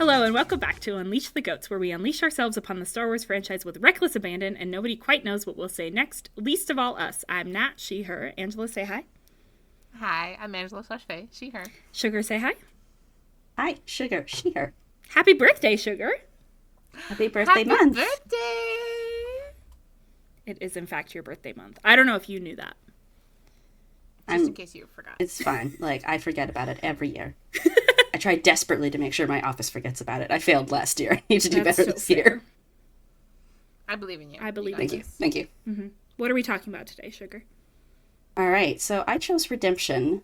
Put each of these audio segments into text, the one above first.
Hello and welcome back to Unleash the Goats, where we unleash ourselves upon the Star Wars franchise with reckless abandon, and nobody quite knows what we'll say next, least of all us. I'm Nat, she, her. Angela, say hi. Hi, I'm Angela /Faye, she, her. Sugar, say hi. Hi, Sugar, she, her. Happy birthday, Sugar. Happy birthday month. Happy birthday! It is, in fact, your birthday month. I don't know if you knew that. Just in case you forgot. It's fine. I forget about it every year. I try desperately to make sure my office forgets about it. I failed last year. I need to do better this year. I believe in you. I believe in you. Thank you. Mm-hmm. What are we talking about today, Sugar? All right. So I chose redemption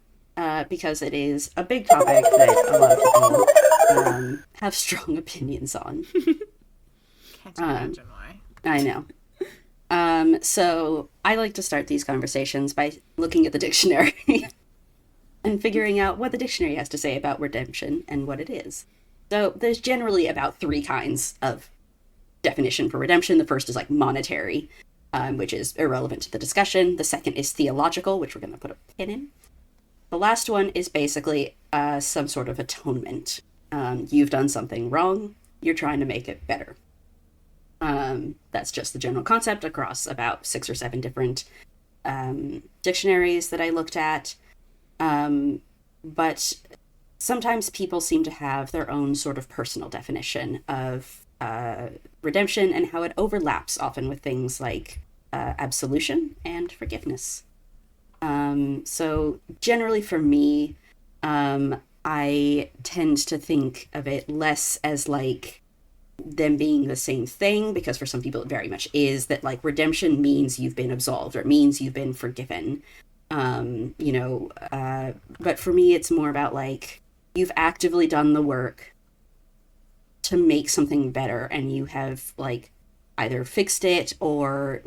because it is a big topic that a lot of people have strong opinions on. Can't imagine why. I know. So I like to start these conversations by looking at the dictionary and figuring out what the dictionary has to say about redemption and what it is. So there's generally about three kinds of definition for redemption. The first is monetary, which is irrelevant to the discussion. The second is theological, which we're going to put a pin in. The last one is basically some sort of atonement. You've done something wrong. You're trying to make it better. That's just the general concept across about 6 or 7 different dictionaries that I looked at. But sometimes people seem to have their own sort of personal definition of redemption and how it overlaps often with things like absolution and forgiveness. So generally for me, I tend to think of it less as them being the same thing, because for some people it very much is, that redemption means you've been absolved or it means you've been forgiven. But for me it's more about you've actively done the work to make something better, and you have either fixed it or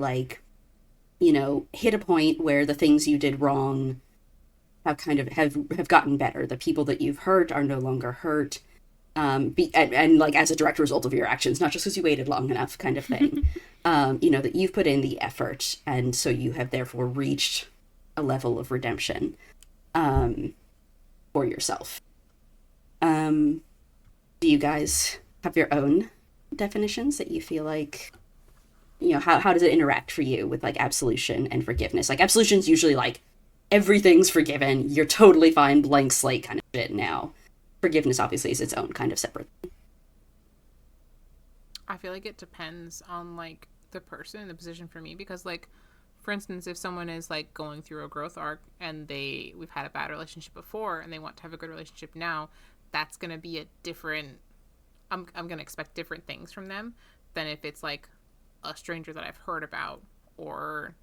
hit a point where the things you did wrong have have gotten better. The people that you've hurt are no longer hurt. And as a direct result of your actions, not just because you waited long enough, kind of thing. That you've put in the effort, and so you have therefore reached a level of redemption for yourself. Do you guys have your own definitions that you feel how does it interact for you with absolution and forgiveness? Absolution's usually everything's forgiven, you're totally fine, blank slate kind of shit now. Forgiveness obviously is its own kind of separate thing. I feel like it depends on the person and the position for me, because for instance, if someone is going through a growth arc and we've had a bad relationship before and they want to have a good relationship now, that's going to be a different, I'm going to expect different things from them than if it's a stranger that I've heard about, or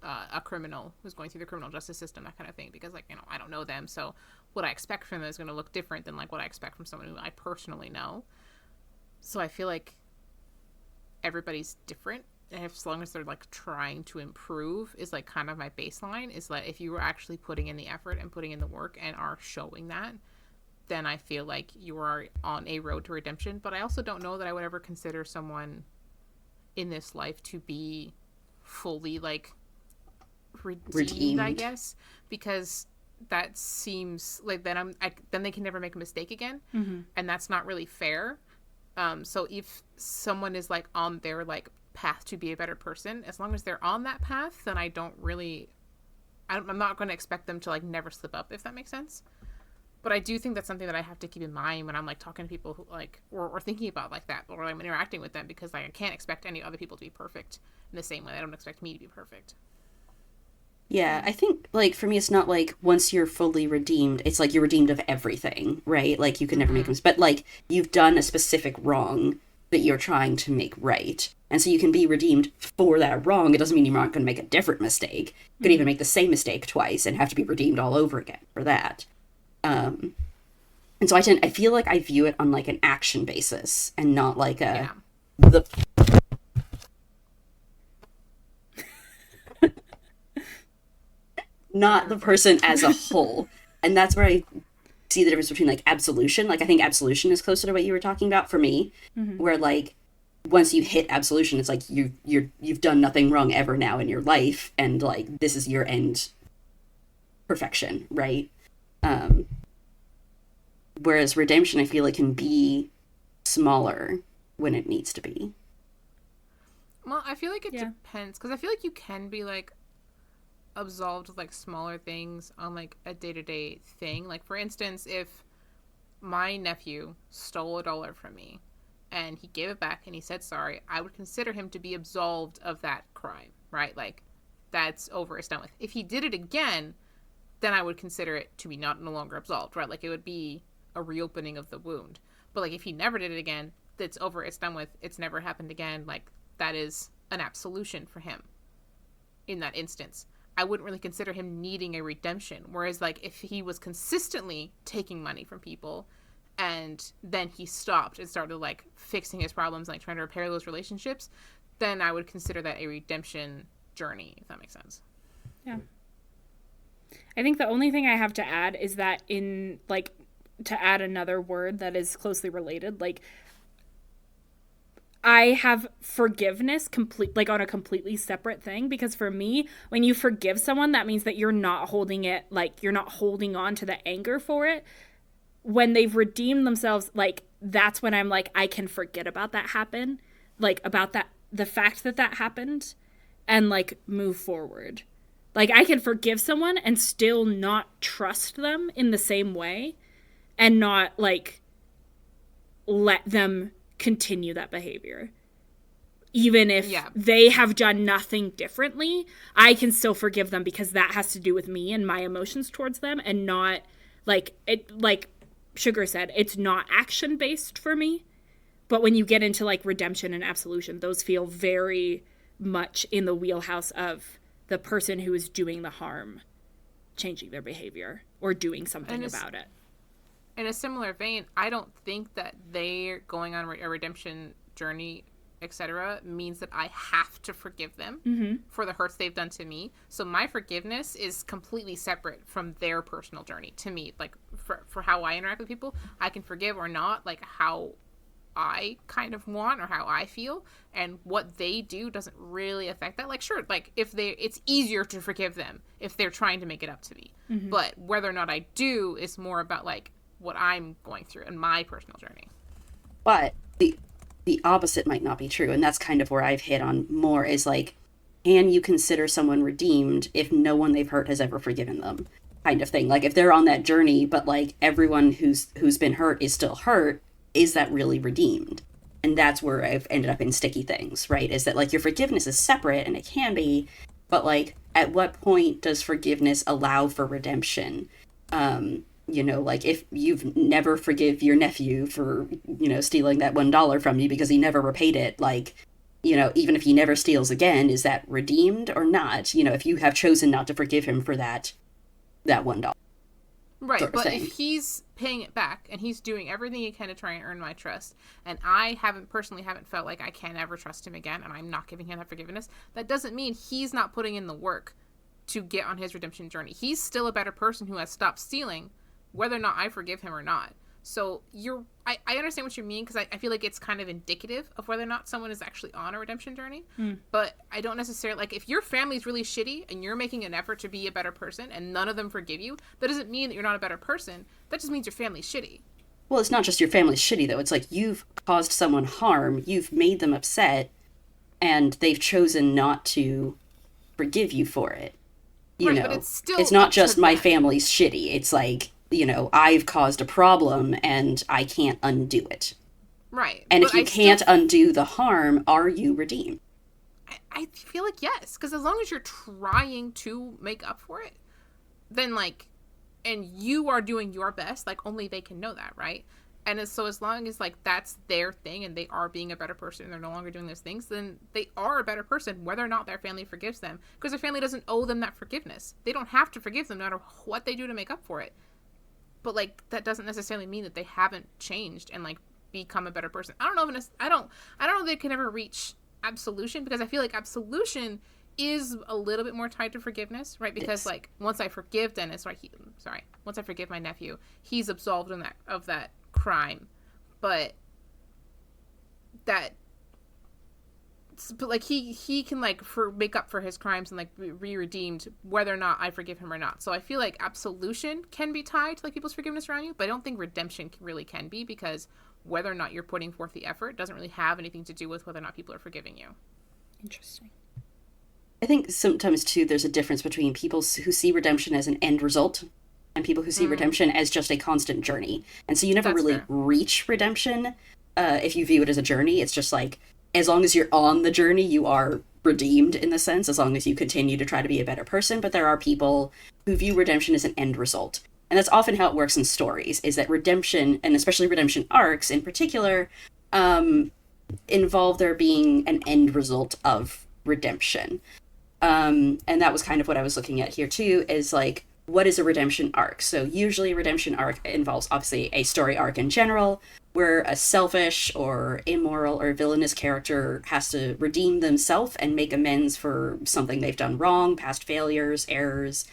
a criminal who's going through the criminal justice system, that kind of thing, because I don't know them, so what I expect from them is going to look different than what I expect from someone who I personally know. So I feel like everybody's different, and as long as they're trying to improve is kind of my baseline, is that if you were actually putting in the effort and putting in the work and are showing that, then I feel like you are on a road to redemption. But I also don't know that I would ever consider someone in this life to be fully redeemed, I guess, because that seems then they can never make a mistake again, and that's not really fair. So if someone is on their path to be a better person, as long as they're on that path, then I'm not going to expect them to never slip up, if that makes sense. But I do think that's something that I have to keep in mind when I'm talking to people who or thinking about that, or I'm interacting with them, because I can't expect any other people to be perfect in the same way I don't expect me to be perfect. Yeah, I think, for me, it's not once you're fully redeemed, it's you're redeemed of everything, right? You can never make a mistake. But, you've done a specific wrong that you're trying to make right. And so you can be redeemed for that wrong. It doesn't mean you're not going to make a different mistake. You could even make the same mistake twice and have to be redeemed all over again for that. And so I feel I view it on, an action basis and not the... not the person as a whole. And that's where I see the difference between absolution. I think absolution is closer to what you were talking about for me, where once you hit absolution, it's you've done nothing wrong ever now in your life, and this is your end perfection, right? Whereas redemption, I feel can be smaller when it needs to be. Well, I feel like it depends, because I feel like you can be like absolved of like smaller things on like a day-to-day thing. Like, for instance, if my nephew stole $1 from me and he gave it back and he said sorry, I would consider him to be absolved of that crime, right? Like, that's over, it's done with. If he did it again, then I would consider it to be no longer absolved, right? Like, it would be a reopening of the wound. But like, if he never did it again, it's over, it's done with, it's never happened again. Like, that is an absolution for him in that instance. I wouldn't really consider him needing a redemption. Whereas, like, if he was consistently taking money from people and then he stopped and started, like, fixing his problems, like, trying to repair those relationships, then I would consider that a redemption journey, if that makes sense. Yeah. I think the only thing I have to add is that in, like, to add another word that is closely related, like, I have forgiveness like on a completely separate thing, because for me, when you forgive someone, that means that you're not holding it, like, you're not holding on to the anger for it. When they've redeemed themselves, like, that's when I'm like, I can forget about that happen, like, about that, the fact that that happened, and like move forward. Like, I can forgive someone and still not trust them in the same way and not like let them continue that behavior. Even if they have done nothing differently, I can still forgive them because that has to do with me and my emotions towards them, and not like it, like Sugar said, it's not action based for me. But when you get into like redemption and absolution, those feel very much in the wheelhouse of the person who is doing the harm changing their behavior or doing something about it. In a similar vein, I don't think that they're going on a redemption journey, etc., means that I have to forgive them for the hurts they've done to me. So my forgiveness is completely separate from their personal journey to me. Like, for how I interact with people, I can forgive or not, like, how I kind of want or how I feel, and what they do doesn't really affect that. Like, sure, like, it's easier to forgive them if they're trying to make it up to me. But whether or not I do is more about, like, what I'm going through in my personal journey. But the opposite might not be true, and that's kind of where I've hit on more, is like, can you consider someone redeemed if no one they've hurt has ever forgiven them? Kind of thing. Like, if they're on that journey, but like everyone who's been hurt is still hurt, is that really redeemed? And that's where I've ended up in sticky things, right? Is that like your forgiveness is separate, and it can be, but like, at what point does forgiveness allow for redemption? You know, like, if you've never forgive your nephew for, you know, stealing that $1 from you because he never repaid it, like, you know, even if he never steals again, is that redeemed or not? You know, if you have chosen not to forgive him for that $1. Right, sort of but thing. if he's paying it back and he's doing everything he can to try and earn my trust, and I haven't felt like I can ever trust him again, and I'm not giving him that forgiveness, that doesn't mean he's not putting in the work to get on his redemption journey. He's still a better person who has stopped stealing, whether or not I forgive him or not. So I understand what you mean, because I feel like it's kind of indicative of whether or not someone is actually on a redemption journey. But I don't necessarily, like, if your family's really shitty and you're making an effort to be a better person and none of them forgive you, that doesn't mean that you're not a better person. That just means your family's shitty. Well, it's not just your family's shitty, though. It's like, you've caused someone harm, you've made them upset, and they've chosen not to forgive you for it. You know, but it's not just my family's shitty. It's like, you know, I've caused a problem and I can't undo it. Right. And if you can't undo the harm, are you redeemed? I feel like yes, because as long as you're trying to make up for it, then, like, and you are doing your best, like, only they can know that, right? And so as long as, like, that's their thing and they are being a better person and they're no longer doing those things, then they are a better person, whether or not their family forgives them, because their family doesn't owe them that forgiveness. They don't have to forgive them no matter what they do to make up for it. But, like, that doesn't necessarily mean that they haven't changed and, like, become a better person. I don't know if I don't know if they can ever reach absolution, because I feel like absolution is a little bit more tied to forgiveness, right? Because, like, once I forgive Dennis, right? Once I forgive my nephew, he's absolved of that crime. But like, he can, like, make up for his crimes and, like, be redeemed whether or not I forgive him or not. So I feel like absolution can be tied to, like, people's forgiveness around you, but I don't think redemption really can be, because whether or not you're putting forth the effort doesn't really have anything to do with whether or not people are forgiving you. Interesting. I think sometimes, too, there's a difference between people who see redemption as an end result and people who see redemption as just a constant journey. And so you never really reach redemption if you view it as a journey. It's just like, as long as you're on the journey, you are redeemed in the sense, as long as you continue to try to be a better person. But there are people who view redemption as an end result. And that's often how it works in stories, is that redemption, and especially redemption arcs in particular, involve there being an end result of redemption. And that was kind of what I was looking at here too, is like, what is a redemption arc? So usually a redemption arc involves obviously a story arc in general, where a selfish or immoral or villainous character has to redeem themselves and make amends for something they've done wrong, past failures, errors,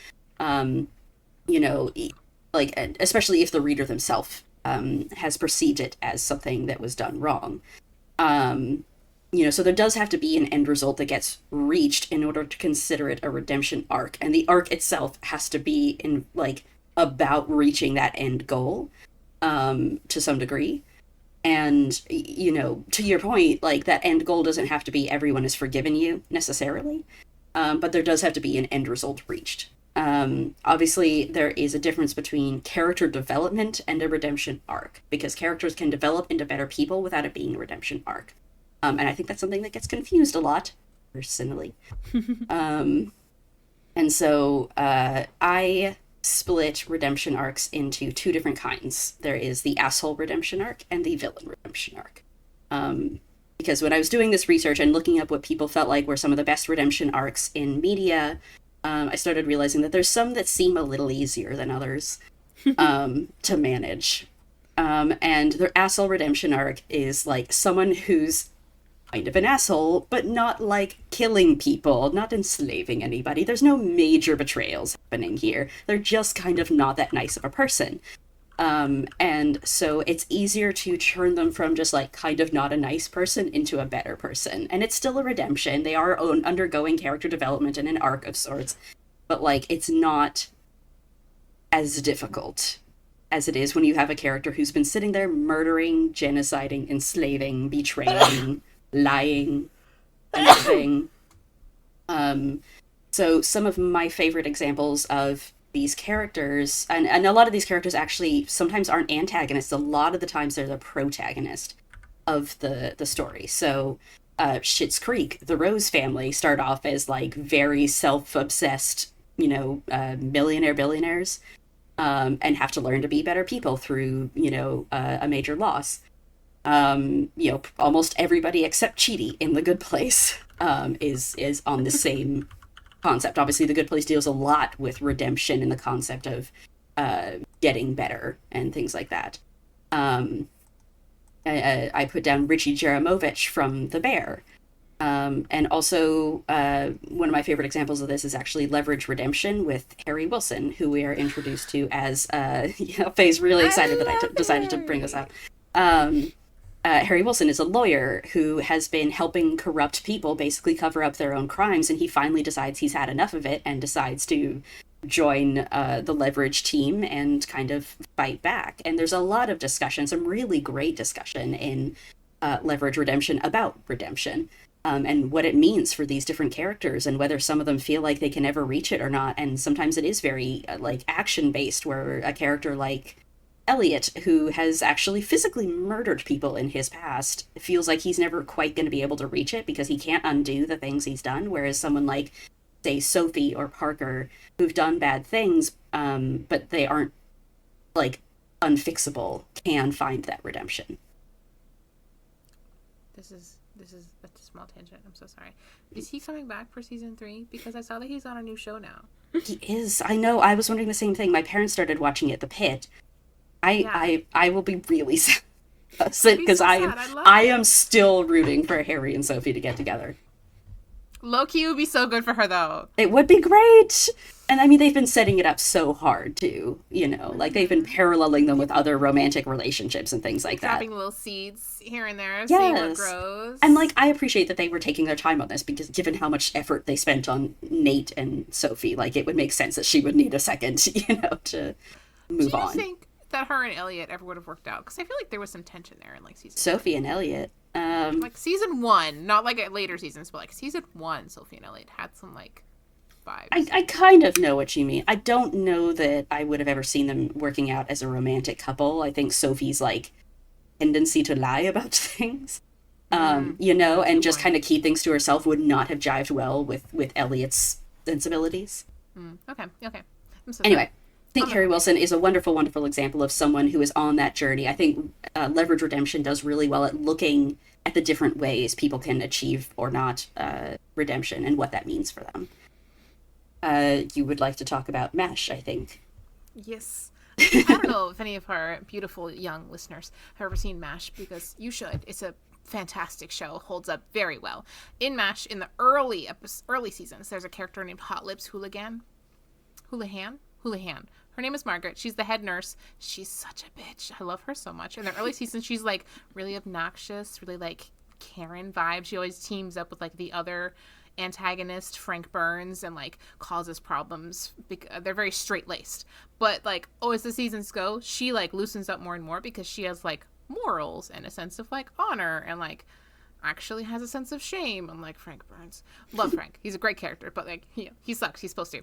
like, especially if the reader themselves has perceived it as something that was done wrong. So there does have to be an end result that gets reached in order to consider it a redemption arc. And the arc itself has to be about reaching that end goal to some degree. And, to your point, like, that end goal doesn't have to be everyone has forgiven you necessarily. But there does have to be an end result reached. Obviously, there is a difference between character development and a redemption arc, because characters can develop into better people without it being a redemption arc. And I think that's something that gets confused a lot, personally. And so I split redemption arcs into two different kinds. There is the asshole redemption arc and the villain redemption arc. Because when I was doing this research and looking up what people felt like were some of the best redemption arcs in media, I started realizing that there's some that seem a little easier than others to manage. And their asshole redemption arc is like someone who's kind of an asshole, but not like killing people, not enslaving anybody. There's no major betrayals happening here. They're just kind of not that nice of a person. And so it's easier to turn them from just like kind of not a nice person into a better person. And it's still a redemption. They are undergoing character development and an arc of sorts, but like it's not as difficult as it is when you have a character who's been sitting there murdering, genociding, enslaving, betraying, lying, anything. So some of my favorite examples of these characters, and a lot of these characters actually sometimes aren't antagonists. A lot of the times they're the protagonist of the story. So Schitt's Creek, the Rose family, start off as like very self-obsessed, billionaires, and have to learn to be better people through, a major loss. Almost everybody except Chidi in The Good Place is on the same concept. Obviously, The Good Place deals a lot with redemption and the concept of getting better and things like that. I put down Richie Jaramovich from The Bear. And also, one of my favorite examples of this is actually Leverage Redemption with Harry Wilson, who we are introduced to as, Faye's really excited that I decided to bring this up. Harry Wilson is a lawyer who has been helping corrupt people basically cover up their own crimes, and he finally decides he's had enough of it and decides to join the Leverage team and kind of fight back. And there's a lot of discussion, some really great discussion in Leverage Redemption about redemption, and what it means for these different characters and whether some of them feel like they can ever reach it or not. And sometimes it is very action-based, where a character like Elliot, who has actually physically murdered people in his past, feels like he's never quite going to be able to reach it because he can't undo the things he's done, whereas someone like, say, Sophie or Parker, who've done bad things, but they aren't, unfixable, can find that redemption. This is a small tangent. I'm so sorry. Is he coming back for season 3? Because I saw that he's on a new show now. He is. I know. I was wondering the same thing. My parents started watching it, The Pit. I will be really sad because I am still rooting for Harry and Sophie to get together. Low-key would be so good for her, though. It would be great. And I mean, they've been setting it up so hard too, they've been paralleling them with other romantic relationships and things like that. Dropping little seeds here and there, seeing what grows. And I appreciate that they were taking their time on this, because given how much effort they spent on Nate and Sophie, it would make sense that she would need a second, to move on. Do you think that her and Elliot ever would have worked out, because I feel like there was some tension there in like season Sophie and Elliot. like season 1, not like at later seasons, but like season 1, Sophie and Elliot had some like vibes. I kind of know what you mean. I don't know that I would have ever seen them working out as a romantic couple. I think Sophie's like tendency to lie about things, you know, and just kind of keep things to herself would not have jived well with Elliot's sensibilities. Okay. Anyway, I think Carrie Wilson is a wonderful, wonderful example of someone who is on that journey. I think Leverage Redemption does really well at looking at the different ways people can achieve or not redemption and what that means for them. You would like to talk about MASH, I think. Yes. I don't know if any of our beautiful young listeners have ever seen MASH, because you should. It's a fantastic show, holds up very well. In MASH, in the early seasons, there's a character named Hot Lips Houlihan. Her name is Margaret. She's the head nurse. She's such a bitch. I love her so much. In the early seasons, she's like really obnoxious, really like Karen vibe. She always teams up with like the other antagonist, Frank Burns, and like causes problems. They're very straight-laced. But like, as the seasons go, she like loosens up more and more, because she has like morals and a sense of like honor, and like actually has a sense of shame, unlike Frank Burns. Love Frank. He's a great character, but like he sucks. He's supposed to.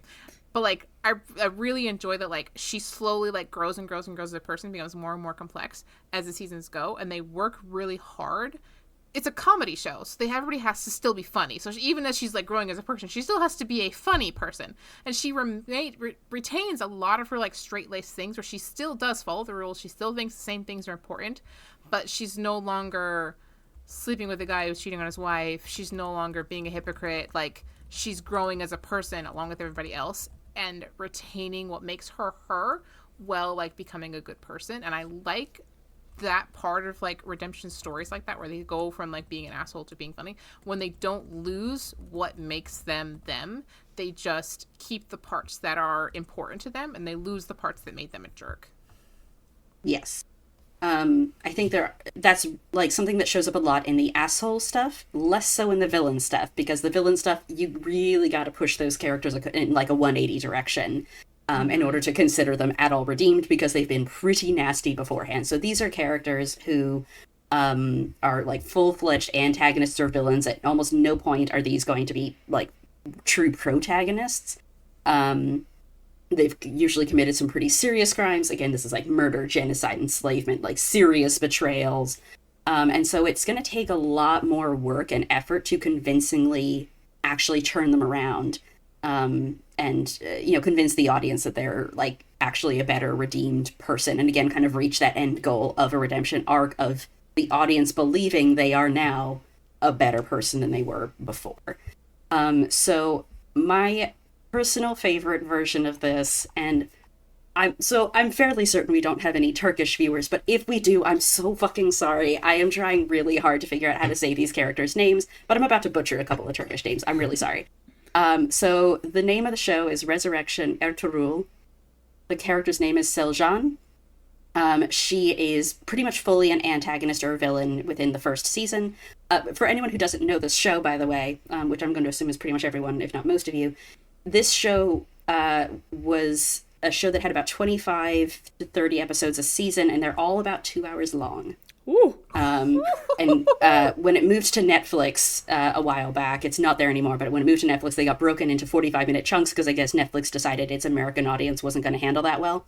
But like I really enjoy that like she slowly like grows and grows and grows as a person, becomes more and more complex as the seasons go, and they work really hard. It's a comedy show, so everybody has to still be funny. So even as she's like growing as a person, she still has to be a funny person, and she retains a lot of her like straight-laced things, where she still does follow the rules. She still thinks the same things are important, but she's no longer sleeping with a guy who's cheating on his wife. She's no longer being a hypocrite. Like, she's growing as a person along with everybody else, and retaining what makes her her, while like becoming a good person. And I like that part of like redemption stories like that, where they go from like being an asshole to being funny, when they don't lose what makes them them. They just keep the parts that are important to them, and they lose the parts that made them a jerk. Yes. I think that's like something that shows up a lot in the asshole stuff, less so in the villain stuff, because the villain stuff, you really got to push those characters in like a 180 direction in order to consider them at all redeemed, because they've been pretty nasty beforehand. So these are characters who are like full-fledged antagonists or villains. At almost no point are these going to be like true protagonists. They've usually committed some pretty serious crimes. Again, this is like murder, genocide, enslavement, like serious betrayals. And so it's going to take a lot more work and effort to convincingly actually turn them around. And convince the audience that they're like actually a better redeemed person. And again, kind of reach that end goal of a redemption arc of the audience believing they are now a better person than they were before. So my personal favorite version of this, and I'm fairly certain we don't have any Turkish viewers, but if we do, I'm so fucking sorry. I am trying really hard to figure out how to say these characters' names, but I'm about to butcher a couple of Turkish names. I'm really sorry. So the name of the show is Resurrection Ertuğrul. The character's name is Seljan. She is pretty much fully an antagonist or a villain within the first season. For anyone who doesn't know this show, by the way, which I'm going to assume is pretty much everyone, if not most of you, this show was a show that had about 25 to 30 episodes a season, and they're all about 2 hours long. Ooh. And when it moved to Netflix a while back, it's not there anymore, but when it moved to Netflix, they got broken into 45-minute chunks, because I guess Netflix decided its American audience wasn't going to handle that well.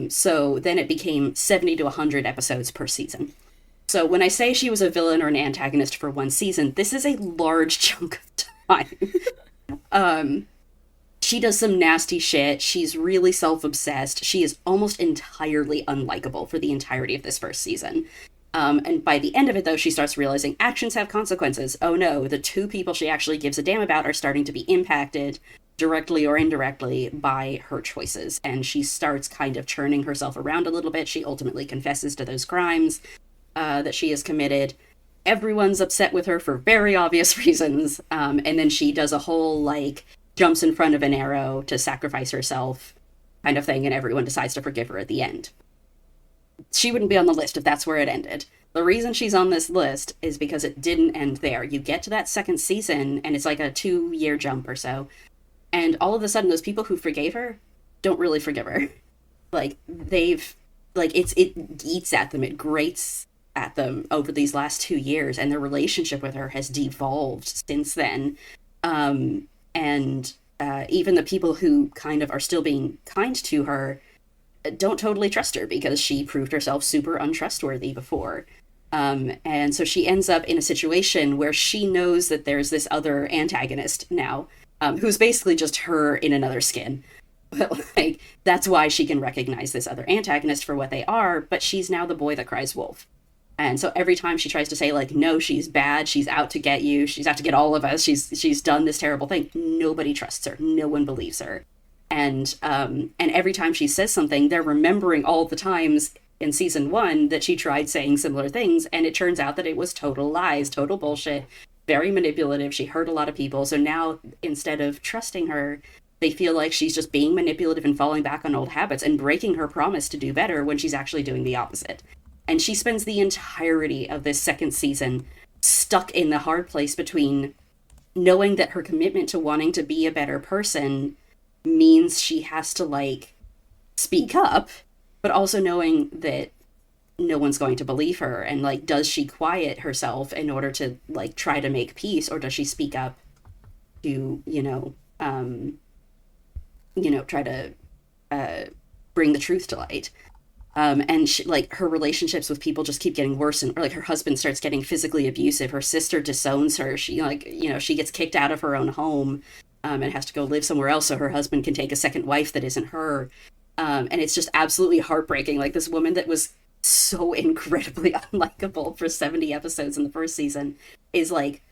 So then it became 70 to 100 episodes per season. So when I say she was a villain or an antagonist for one season, this is a large chunk of time. She does some nasty shit. She's really self-obsessed. She is almost entirely unlikable for the entirety of this first season. And by the end of it, though, she starts realizing actions have consequences. Oh no, the two people she actually gives a damn about are starting to be impacted, directly or indirectly, by her choices. And she starts kind of churning herself around a little bit. She ultimately confesses to those crimes that she has committed. Everyone's upset with her for very obvious reasons. And then she does a whole, like, jumps in front of an arrow to sacrifice herself kind of thing, and everyone decides to forgive her at the end. She wouldn't be on the list if that's where it ended. The reason she's on this list is because it didn't end there. You get to that second season, and it's like a 2-year jump or so, and all of a sudden those people who forgave her don't really forgive her. Like, they've like it eats at them, it grates at them over these last 2 years, and their relationship with her has devolved since then. And even the people who kind of are still being kind to her don't totally trust her because she proved herself super untrustworthy before. And so she ends up in a situation where she knows that there's this other antagonist now, who's basically just her in another skin. But like that's why she can recognize this other antagonist for what they are, but she's now the boy that cries wolf. And so every time she tries to say like no, she's bad, she's out to get you, she's out to get all of us, she's done this terrible thing, nobody trusts her, no one believes her. And every time she says something, they're remembering all the times in season 1 that she tried saying similar things, and it turns out that it was total lies, total bullshit, very manipulative. She hurt a lot of people. So now instead of trusting her, they feel like she's just being manipulative and falling back on old habits and breaking her promise to do better when she's actually doing the opposite. And she spends the entirety of this second season stuck in the hard place between knowing that her commitment to wanting to be a better person means she has to like speak up, but also knowing that no one's going to believe her. And like, does she quiet herself in order to like try to make peace, or does she speak up to, try to bring the truth to light? And she, like her relationships with people just keep getting worse, and or like her husband starts getting physically abusive. Her sister disowns her. She she gets kicked out of her own home, and has to go live somewhere else so her husband can take a second wife that isn't her. And it's just absolutely heartbreaking. Like this woman that was so incredibly unlikable for 70 episodes in the first season is like,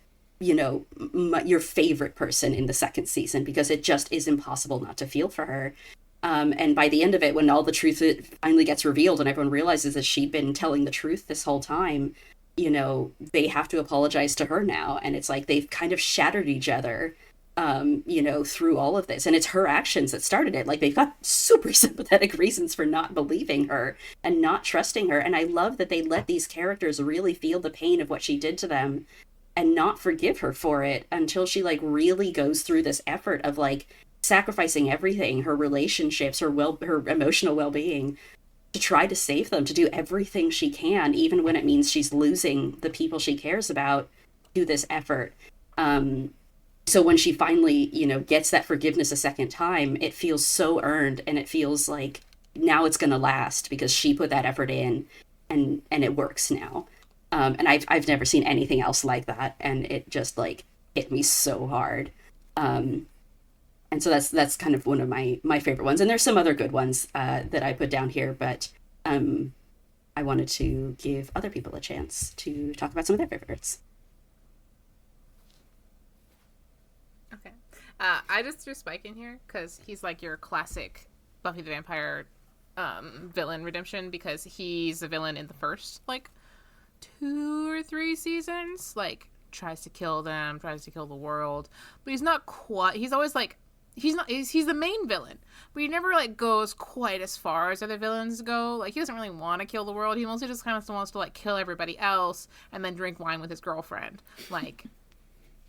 your favorite person in the second season, because it just is impossible not to feel for her. And by the end of it, when all the truth finally gets revealed and everyone realizes that she'd been telling the truth this whole time, they have to apologize to her now. And it's like they've kind of shattered each other, through all of this. And it's her actions that started it. Like they've got super sympathetic reasons for not believing her and not trusting her. And I love that they let these characters really feel the pain of what she did to them and not forgive her for it until she like really goes through this effort of like sacrificing everything, her relationships, her emotional well-being, to try to save them, to do everything she can, even when it means she's losing the people she cares about, to this effort. So when she finally, gets that forgiveness a second time, it feels so earned, and it feels like now it's going to last because she put that effort in, and it works now. And I've never seen anything else like that, and it just like hit me so hard. And so that's kind of one of my favorite ones. And there's some other good ones that I put down here, but I wanted to give other people a chance to talk about some of their favorites. Okay. I just threw Spike in here because he's like your classic Buffy the Vampire villain redemption, because he's a villain in the first like 2 or 3 seasons, like tries to kill them, tries to kill the world, but he's not quite, he's always like, he's the main villain, but he never like goes quite as far as other villains go. Like he doesn't really want to kill the world, he mostly just kind of wants to like kill everybody else and then drink wine with his girlfriend. Like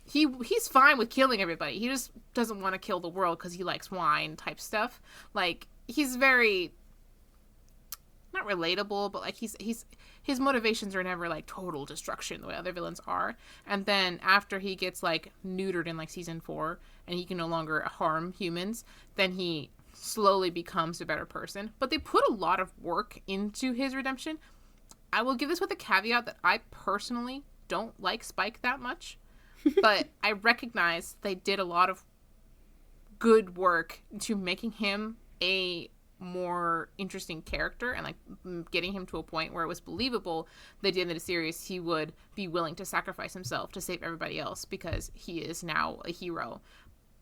he's fine with killing everybody, he just doesn't want to kill the world because he likes wine type stuff. Like he's very not relatable, but like his motivations are never like total destruction the way other villains are. And then after he gets like neutered in like season 4 and he can no longer harm humans, then he slowly becomes a better person. But they put a lot of work into his redemption. I will give this with a caveat that I personally don't like Spike that much, but I recognize they did a lot of good work to making him a more interesting character and like getting him to a point where it was believable that at the end of the series he would be willing to sacrifice himself to save everybody else because he is now a hero.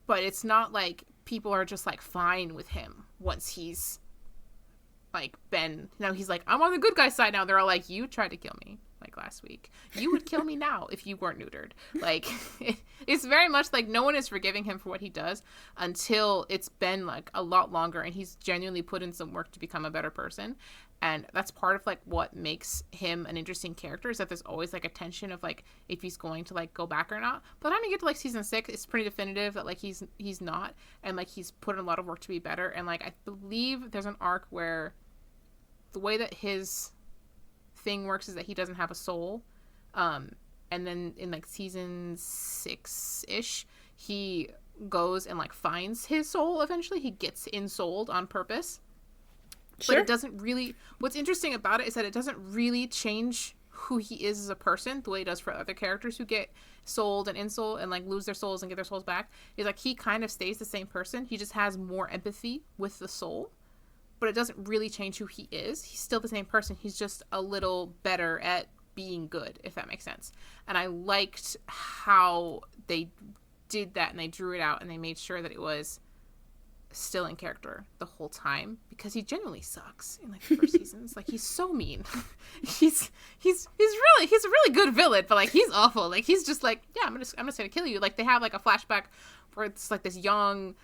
But it's not like people are just like fine with him once he's like he's like, I'm on the good guy's side now. They're all like, you tried to kill me like last week, you would kill me now if you weren't neutered. Like it's very much like no one is forgiving him for what he does until it's been like a lot longer and he's genuinely put in some work to become a better person. And that's part of like what makes him an interesting character, is that there's always like a tension of like if he's going to like go back or not. By the time you get to like season 6, it's pretty definitive that like he's not, and like he's put in a lot of work to be better. And like I believe there's an arc where the way that his thing works is that he doesn't have a soul. And then in like season 6-ish, he goes and like finds his soul eventually. He gets ensouled on purpose. Sure. But it doesn't really, what's interesting about it is that it doesn't really change who he is as a person the way it does for other characters who get souled and insouled and like lose their souls and get their souls back. Is like he kind of stays the same person. He just has more empathy with the soul, but it doesn't really change who he is. He's still the same person. He's just a little better at being good, if that makes sense. And I liked how they did that and they drew it out and they made sure that it was still in character the whole time, because he genuinely sucks in like the first seasons. Like he's so mean. he's a really good villain, but like he's awful. Like he's just like, yeah, I'm just gonna kill you. Like they have like a flashback where it's like this young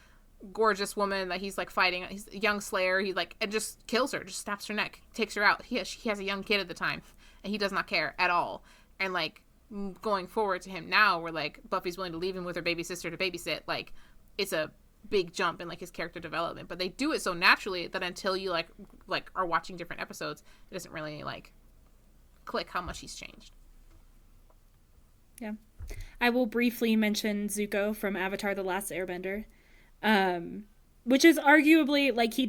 gorgeous woman that he's like fighting. He's a young slayer. He like and just kills her, just snaps her neck, takes her out. He has a young kid at the time and he does not care at all. And like going forward to him now, where like Buffy's willing to leave him with her baby sister to babysit, like it's a big jump in like his character development. But they do it so naturally that until you like are watching different episodes, it doesn't really like click how much he's changed. Yeah. I will briefly mention Zuko from Avatar: The Last Airbender, which is arguably like he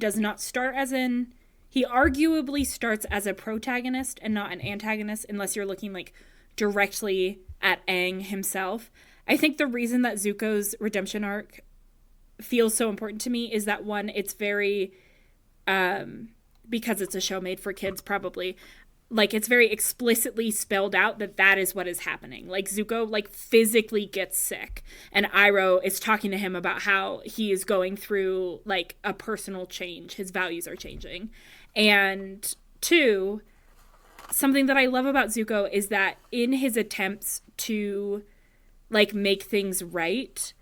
arguably starts as a protagonist and not an antagonist, unless you're looking like directly at Aang himself. I think the reason that Zuko's redemption arc feels so important to me is that, one, it's very because it's a show made for kids, probably, like it's very explicitly spelled out that is what is happening. Like Zuko like physically gets sick and Iroh is talking to him about how he is going through like a personal change. His values are changing. And two, something that I love about Zuko is that in his attempts to like make things right,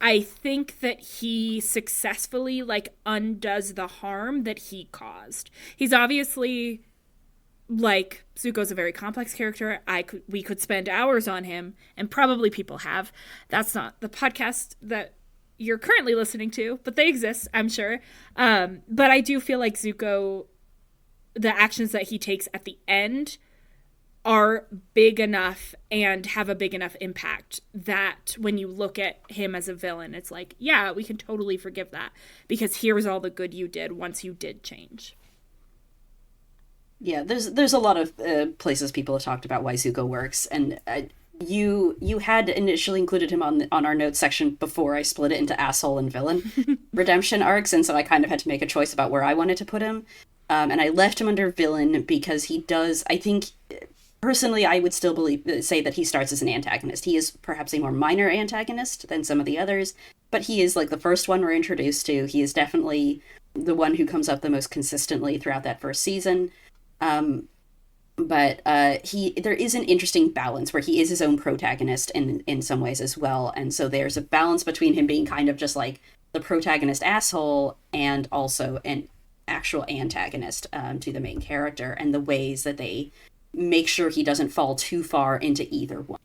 I think that he successfully like undoes the harm that he caused. He's obviously like, Zuko's a very complex character. We could spend hours on him, and probably people have. That's not the podcast that you're currently listening to, but they exist, I'm sure. But I do feel like Zuko, the actions that he takes at the end are big enough and have a big enough impact that when you look at him as a villain, it's like, yeah, we can totally forgive that because here's all the good you did once you did change. Yeah, there's a lot of places people have talked about why Zuko works, and you had initially included him on our notes section before I split it into asshole and villain redemption arcs, and so I kind of had to make a choice about where I wanted to put him, and I left him under villain because he does, I think, personally, I would still say that he starts as an antagonist. He is perhaps a more minor antagonist than some of the others, but he is like the first one we're introduced to. He is definitely the one who comes up the most consistently throughout that first season. But there is an interesting balance where he is his own protagonist in some ways as well. And so there's a balance between him being kind of just like the protagonist asshole and also an actual antagonist to the main character, and the ways that they make sure he doesn't fall too far into either one.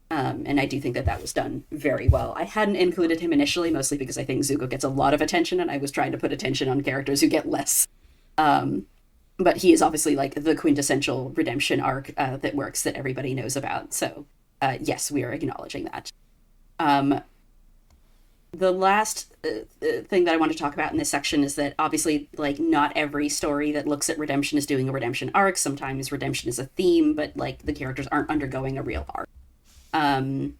And I do think that was done very well. I hadn't included him initially, mostly because I think Zuko gets a lot of attention, and I was trying to put attention on characters who get less. But he is obviously like the quintessential redemption arc that works, that everybody knows about. So yes, we are acknowledging that. The last thing that I want to talk about in this section is that obviously like not every story that looks at redemption is doing a redemption arc. Sometimes redemption is a theme, but like the characters aren't undergoing a real arc. And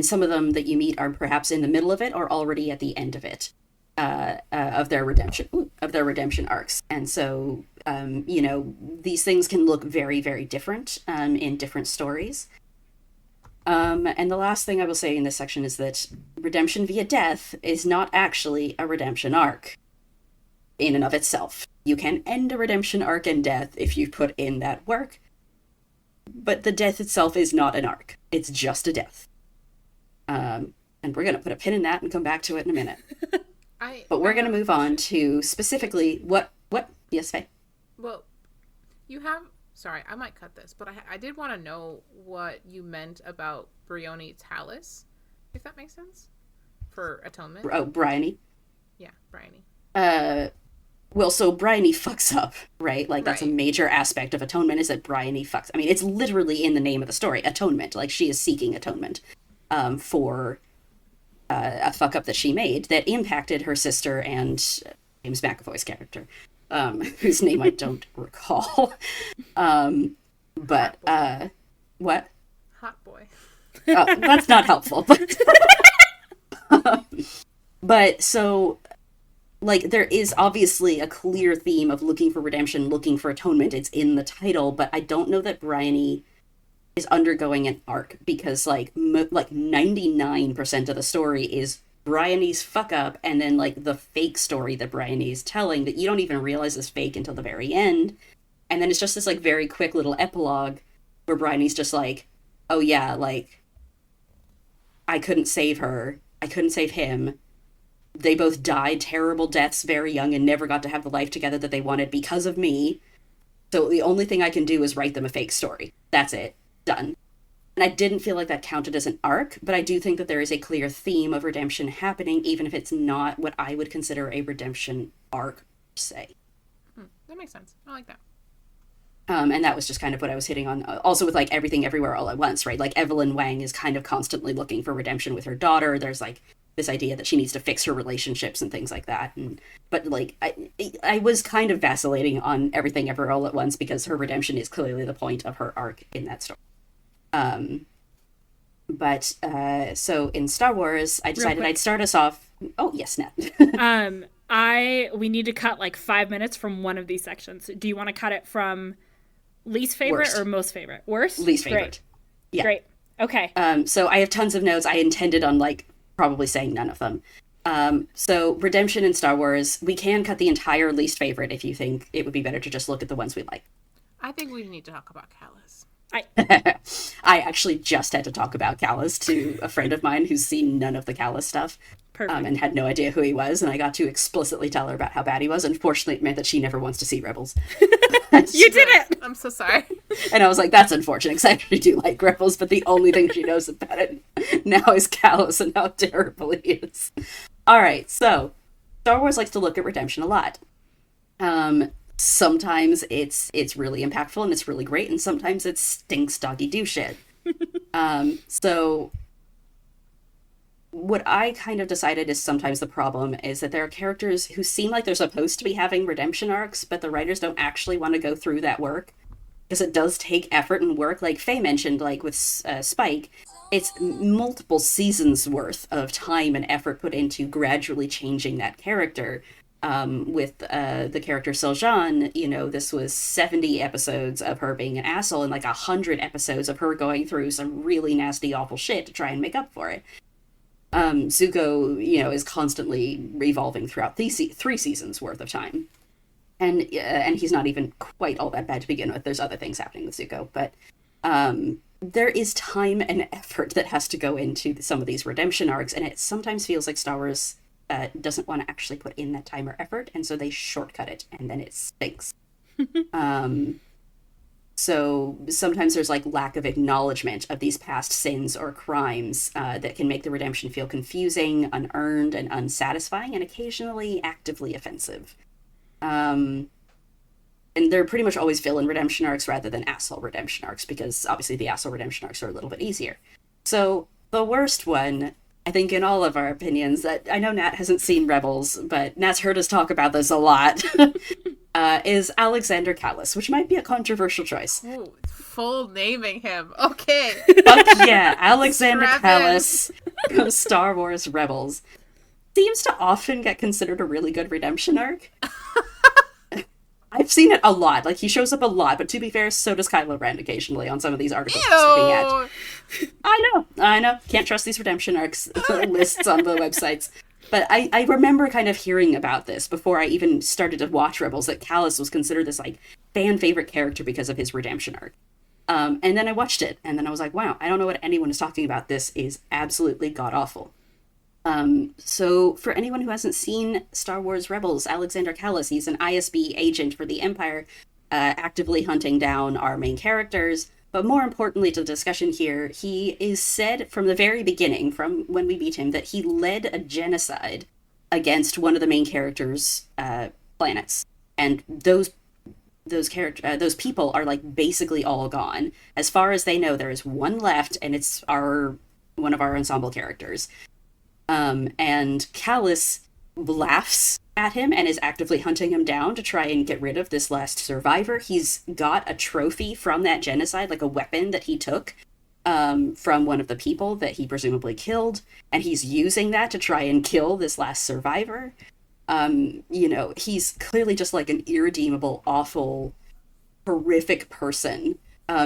some of them that you meet are perhaps in the middle of it or already at the end of it. Of their redemption arcs. And so, these things can look very, very different in different stories. And the last thing I will say in this section is that redemption via death is not actually a redemption arc in and of itself. You can end a redemption arc in death if you put in that work, but the death itself is not an arc. It's just a death. And we're going to put a pin in that and come back to it in a minute. But we're going to move on to specifically what? Yes, Faye? Well, sorry, I might cut this, but I did want to know what you meant about Briony Talus, if that makes sense, for atonement. Oh, Bryony? Yeah, Bryony. Well, so Bryony fucks up, right? Like, that's a Right. major aspect of atonement, is that Bryony fucks. I mean, it's literally in the name of the story, atonement. Like, she is seeking atonement for a fuck up that she made that impacted her sister and James McAvoy's character, whose name I don't recall. But, what? Hot boy. Oh, that's not helpful. But so, like, there is obviously a clear theme of looking for redemption, looking for atonement. It's in the title, but I don't know that Bryony is undergoing an arc because, like, like 99% of the story is Bryony's fuck up, and then, like, the fake story that Bryony is telling that you don't even realize is fake until the very end. And then it's just this, like, very quick little epilogue where Bryony's just like, oh yeah, like, I couldn't save her. I couldn't save him. They both died terrible deaths very young and never got to have the life together that they wanted because of me. So the only thing I can do is write them a fake story. That's it. Done. And I didn't feel like that counted as an arc, but I do think that there is a clear theme of redemption happening, even if it's not what I would consider a redemption arc, per se. That makes sense. I like that. And that was just kind of what I was hitting on. Also with, like, Everything Everywhere All at Once, right? Like, Evelyn Wang is kind of constantly looking for redemption with her daughter. There's, like, this idea that she needs to fix her relationships and things like that. But, like, I was kind of vacillating on Everything Everywhere All at Once because her redemption is clearly the point of her arc in that story. So in Star Wars, I decided I'd start us off. Oh, yes, Nat. We need to cut like 5 minutes from one of these sections. Do you want to cut it from least favorite Worst. or most favorite? Worst? Least favorite. Great. Yeah. Great. Okay. So I have tons of notes. I intended on, like, probably saying none of them. So redemption in Star Wars, we can cut the entire least favorite if you think it would be better to just look at the ones we like. I think we need to talk about Callus. I actually just had to talk about Callus to a friend of mine who's seen none of the Callus stuff. Perfect. And had no idea who he was, and I got to explicitly tell her about how bad he was. Unfortunately, it meant that she never wants to see Rebels. You did it! I'm so sorry. And I was like, that's unfortunate, because I actually do like Rebels, but the only thing she knows about it now is Callus and how terrible he is. Alright, so, Star Wars likes to look at redemption a lot. Sometimes it's really impactful and it's really great, and sometimes it stinks doggy do shit. So what I kind of decided is sometimes the problem is that there are characters who seem like they're supposed to be having redemption arcs, but the writers don't actually want to go through that work. Because it does take effort and work. Like Faye mentioned, like with Spike, it's multiple seasons worth of time and effort put into gradually changing that character. With the character Seljan, you know, this was 70 episodes of her being an asshole and like 100 episodes of her going through some really nasty, awful shit to try and make up for it. Zuko, you know, is constantly revolving throughout three seasons worth of time. And he's not even quite all that bad to begin with. There's other things happening with Zuko, but there is time and effort that has to go into some of these redemption arcs, and it sometimes feels like Star Wars doesn't want to actually put in that time or effort, and so they shortcut it, and then it stinks. So sometimes there's like lack of acknowledgement of these past sins or crimes that can make the redemption feel confusing, unearned, and unsatisfying, and occasionally actively offensive. And they're pretty much always villain redemption arcs rather than asshole redemption arcs, because obviously the asshole redemption arcs are a little bit easier. So the worst one, I think in all of our opinions, that I know Nat hasn't seen Rebels, but Nat's heard us talk about this a lot, is Alexander Callus, which might be a controversial choice. Ooh, full naming him. Okay. Fuck yeah, Alexander Strap in. Callus of Star Wars Rebels seems to often get considered a really good redemption arc. I've seen it a lot. Like, he shows up a lot, but to be fair, so does Kylo Ren occasionally on some of these articles. Ew. I know. Can't trust these redemption arcs lists on the websites. But I remember kind of hearing about this before I even started to watch Rebels, that Callus was considered this, like, fan favorite character because of his redemption arc. And then I watched it, and then I was like, wow, I don't know what anyone is talking about. This is absolutely god-awful. So for anyone who hasn't seen Star Wars Rebels, Alexander Callus, he's an ISB agent for the Empire, actively hunting down our main characters. But more importantly to the discussion here, he is said from the very beginning, from when we meet him, that he led a genocide against one of the main characters' planets, and those people are like basically all gone. As far as they know, there is one left, and it's one of our ensemble characters. And Callus laughs at him and is actively hunting him down to try and get rid of this last survivor. He's got a trophy from that genocide, like a weapon that he took from one of the people that he presumably killed, and he's using that to try and kill this last survivor. He's clearly just like an irredeemable, awful, horrific person.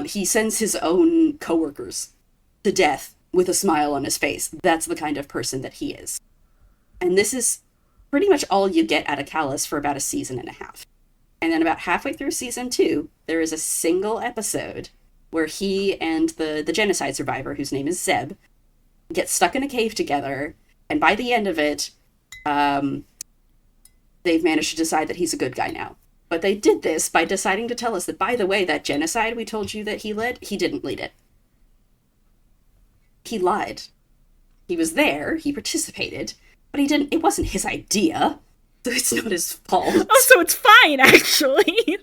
He sends his own coworkers to death with a smile on his face. That's the kind of person that he is. And this is pretty much all you get out of Callus for about a season and a half. And then about halfway through season 2, there is a single episode where he and the genocide survivor, whose name is Zeb, get stuck in a cave together, and by the end of it, they've managed to decide that he's a good guy now. But they did this by deciding to tell us that, by the way, that genocide we told you that he led, he didn't lead it. He lied. He was there, he participated, but it wasn't his idea, so it's not his fault. Oh, so it's fine, actually.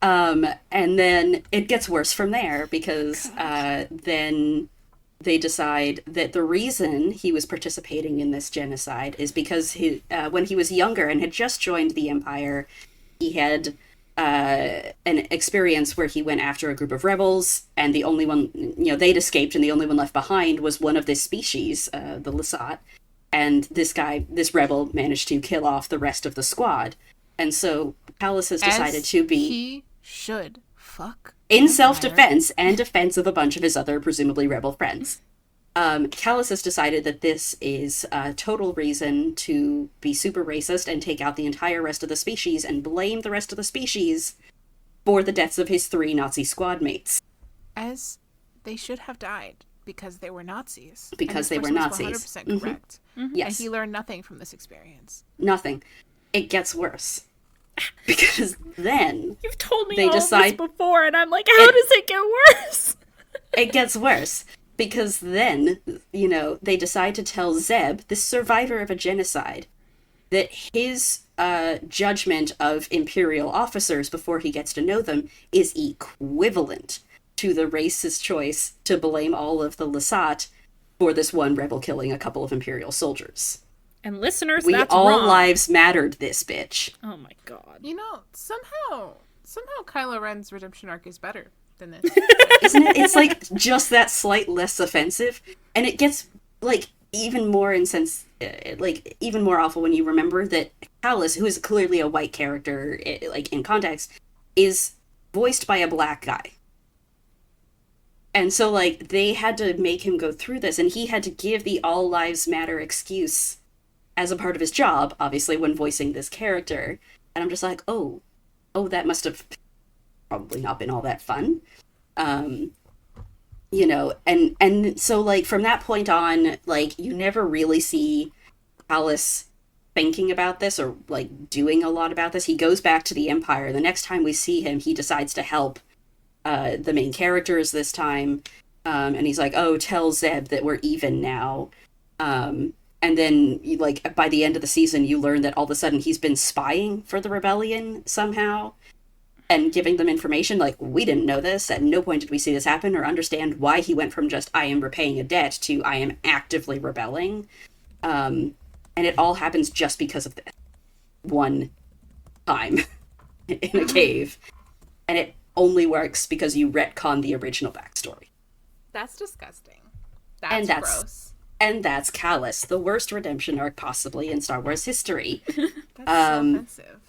And then it gets worse from there, because then they decide that the reason he was participating in this genocide is because when he was younger and had just joined the Empire, he had an experience where he went after a group of rebels, and the only one, they'd escaped, and the only one left behind was one of this species, the Lasat, and this rebel managed to kill off the rest of the squad. And so Callus has decided to be... He should fuck in self-defense and defense of a bunch of his other presumably rebel friends. Callus has decided that this is a total reason to be super racist and take out the entire rest of the species and blame the rest of the species for the deaths of his 3 Nazi squad mates. As they should have died, because they were Nazis. Because they were Nazis. 100% correct. Mm-hmm. Yes. And he learned nothing from this experience. Nothing. It gets worse. Because then... You've told me they all decide, this before, and I'm like, how does it get worse? It gets worse. Because then, they decide to tell Zeb, this survivor of a genocide, that his judgment of Imperial officers before he gets to know them is equivalent to the racist choice to blame all of the Lasat for this one rebel killing a couple of Imperial soldiers. And listeners, we that's all wrong. lives mattered, this bitch. Oh my god. Somehow Kylo Ren's redemption arc is better than this. Isn't it? It's like just that slight less offensive, and it gets like even more even more awful when you remember that Callus, who is clearly a white character, like in context, is voiced by a black guy. And so like they had to make him go through this, and he had to give the all lives matter excuse as a part of his job, obviously, when voicing this character. And I'm just like, oh, that must have probably not been all that fun. And so, like, from that point on, like, you never really see Callus thinking about this or, like, doing a lot about this. He goes back to the Empire. The next time we see him, he decides to help the main characters this time. And he's like, oh, tell Zeb that we're even now. And then, like, by the end of the season, you learn that all of a sudden he's been spying for the rebellion somehow and giving them information. Like, we didn't know this. At no point did we see this happen or understand why he went from just, I am repaying a debt to I am actively rebelling. And it all happens just because of this one time in a cave. And it only works because you retcon the original backstory. That's disgusting. That's gross. And that's Callus, the worst redemption arc possibly in Star Wars history. That's so offensive.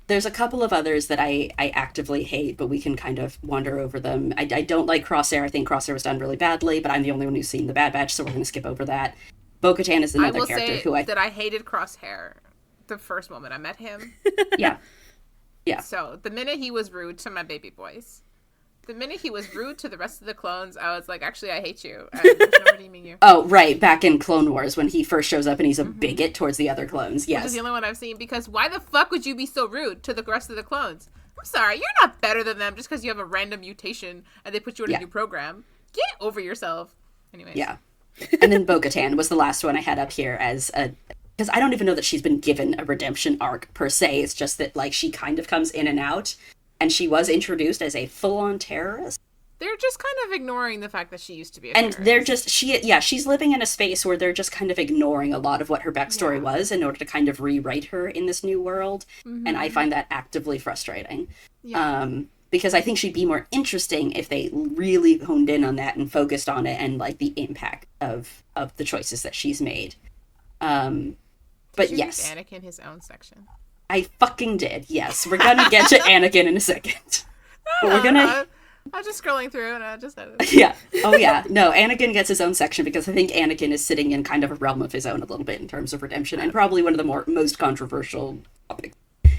There's a couple of others that I actively hate, but we can kind of wander over them. I don't like Crosshair. I think Crosshair was done really badly, but I'm the only one who's seen The Bad Batch, so we're going to skip over that. Bo-Katan is another character who that I hated Crosshair the first moment I met him. Yeah. Yeah. So, the minute he was rude to my baby boys, the minute he was rude to the rest of the clones, I was like, actually, I hate you. There's no redeeming you. Oh, right. Back in Clone Wars, when he first shows up and he's a bigot towards the other clones. Yes. Which is the only one I've seen, because why the fuck would you be so rude to the rest of the clones? I'm sorry, you're not better than them just because you have a random mutation and they put you in a new program. Get over yourself. Anyways. Yeah. And then Bo-Katan was the last one I had up here as because I don't even know that she's been given a redemption arc per se. It's just that like she kind of comes in and out, and she was introduced as a full-on terrorist. They're just kind of ignoring the fact that she used to be a And terrorist. they're just she's living in a space where they're just kind of ignoring a lot of what her backstory was in order to kind of rewrite her in this new world. And I find that actively frustrating. Because I think she'd be more interesting if they really honed in on that and focused on it and like the impact of the choices that she's made. But Did you yes, give Anakin his own section. I fucking did. Yes, we're gonna get to Anakin in a second. But we're gonna. I was just scrolling through and I just said it. Yeah. Oh yeah. No, Anakin gets his own section because I think Anakin is sitting in kind of a realm of his own a little bit in terms of redemption, and probably one of the most controversial topics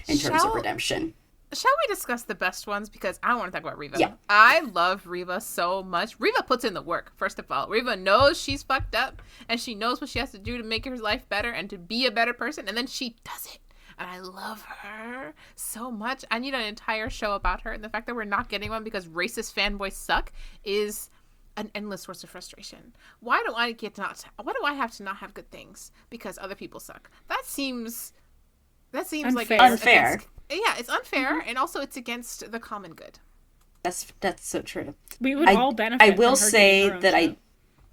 in terms of redemption. Shall we discuss the best ones? Because I want to talk about Reva. Yeah. I love Reva so much. Reva puts in the work, first of all. Reva knows she's fucked up, and she knows what she has to do to make her life better and to be a better person, and then she does it. And I love her so much. I need an entire show about her, and the fact that we're not getting one because racist fanboys suck is an endless source of frustration. Why do I have to not have good things because other people suck? That seems unfair. like Unfair. It's unfair, and also it's against the common good. That's so true. We would all benefit. I will from her say getting her own that show.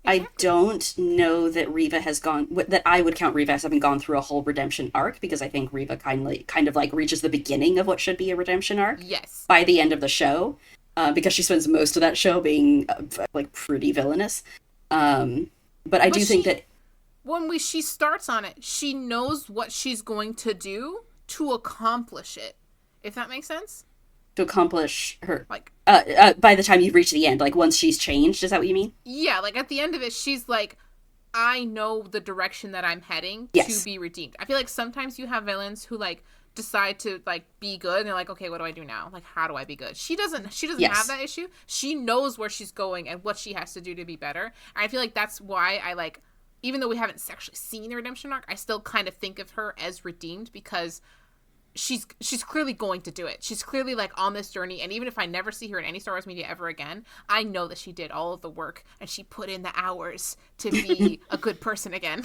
I don't know that Reva has gone, that I would count Reva as having gone through a whole redemption arc, because I think Reva kind of like reaches the beginning of what should be a redemption arc. Yes. By the end of the show, because she spends most of that show being like pretty villainous. But I do think that when she starts on it, she knows what she's going to do to accomplish it. If that makes sense? to accomplish her, Like, by the time you reach the end, like once she's changed, is that what you mean? yeah, like at the end of it, she's like, I know the direction that I'm heading Yes. to be redeemed. I feel like sometimes you have villains who like decide to like be good and they're like, okay, what do I do now? Like, how do I be good? She doesn't Yes. have that issue. She knows where she's going and what she has to do to be better. And I feel like that's why I like, even though we haven't actually seen the redemption arc, I still kind of think of her as redeemed because she's clearly going to do it. She's clearly like on this journey, and even if I never see her in any Star Wars media ever again, I know that she did all of the work and she put in the hours to be a good person again.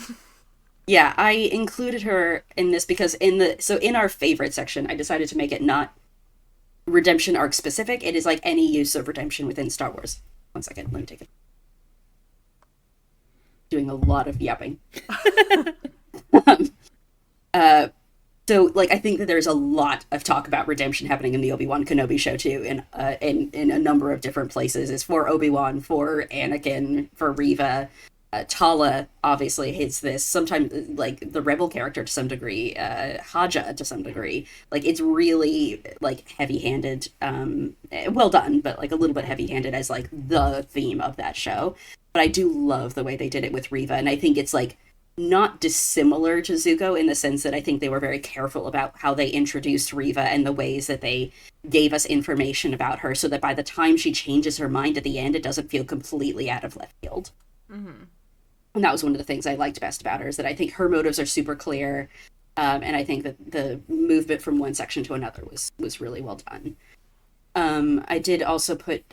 Yeah, I included her in this because in our favorite section, I decided to make it not redemption arc specific. It is like any use of redemption within Star Wars. 1 second, let me take it. Doing a lot of yapping. So, like, I think that there's a lot of talk about redemption happening in the Obi-Wan Kenobi show, too, in a number of different places. It's for Obi-Wan, for Anakin, for Reva. Tala, obviously, hits this. Sometimes, like, the Rebel character to some degree. Haja to some degree. Like, it's really, like, heavy-handed. Well done, but, like, a little bit heavy-handed as, like, the theme of that show. But I do love the way they did it with Reva, and I think it's, like, not dissimilar to Zuko in the sense that I think they were very careful about how they introduced Reva and the ways that they gave us information about her so that by the time she changes her mind at the end, it doesn't feel completely out of left field. Mm-hmm. And that was one of the things I liked best about her, is that I think her motives are super clear, and I think that the movement from one section to another was really well done. I did also put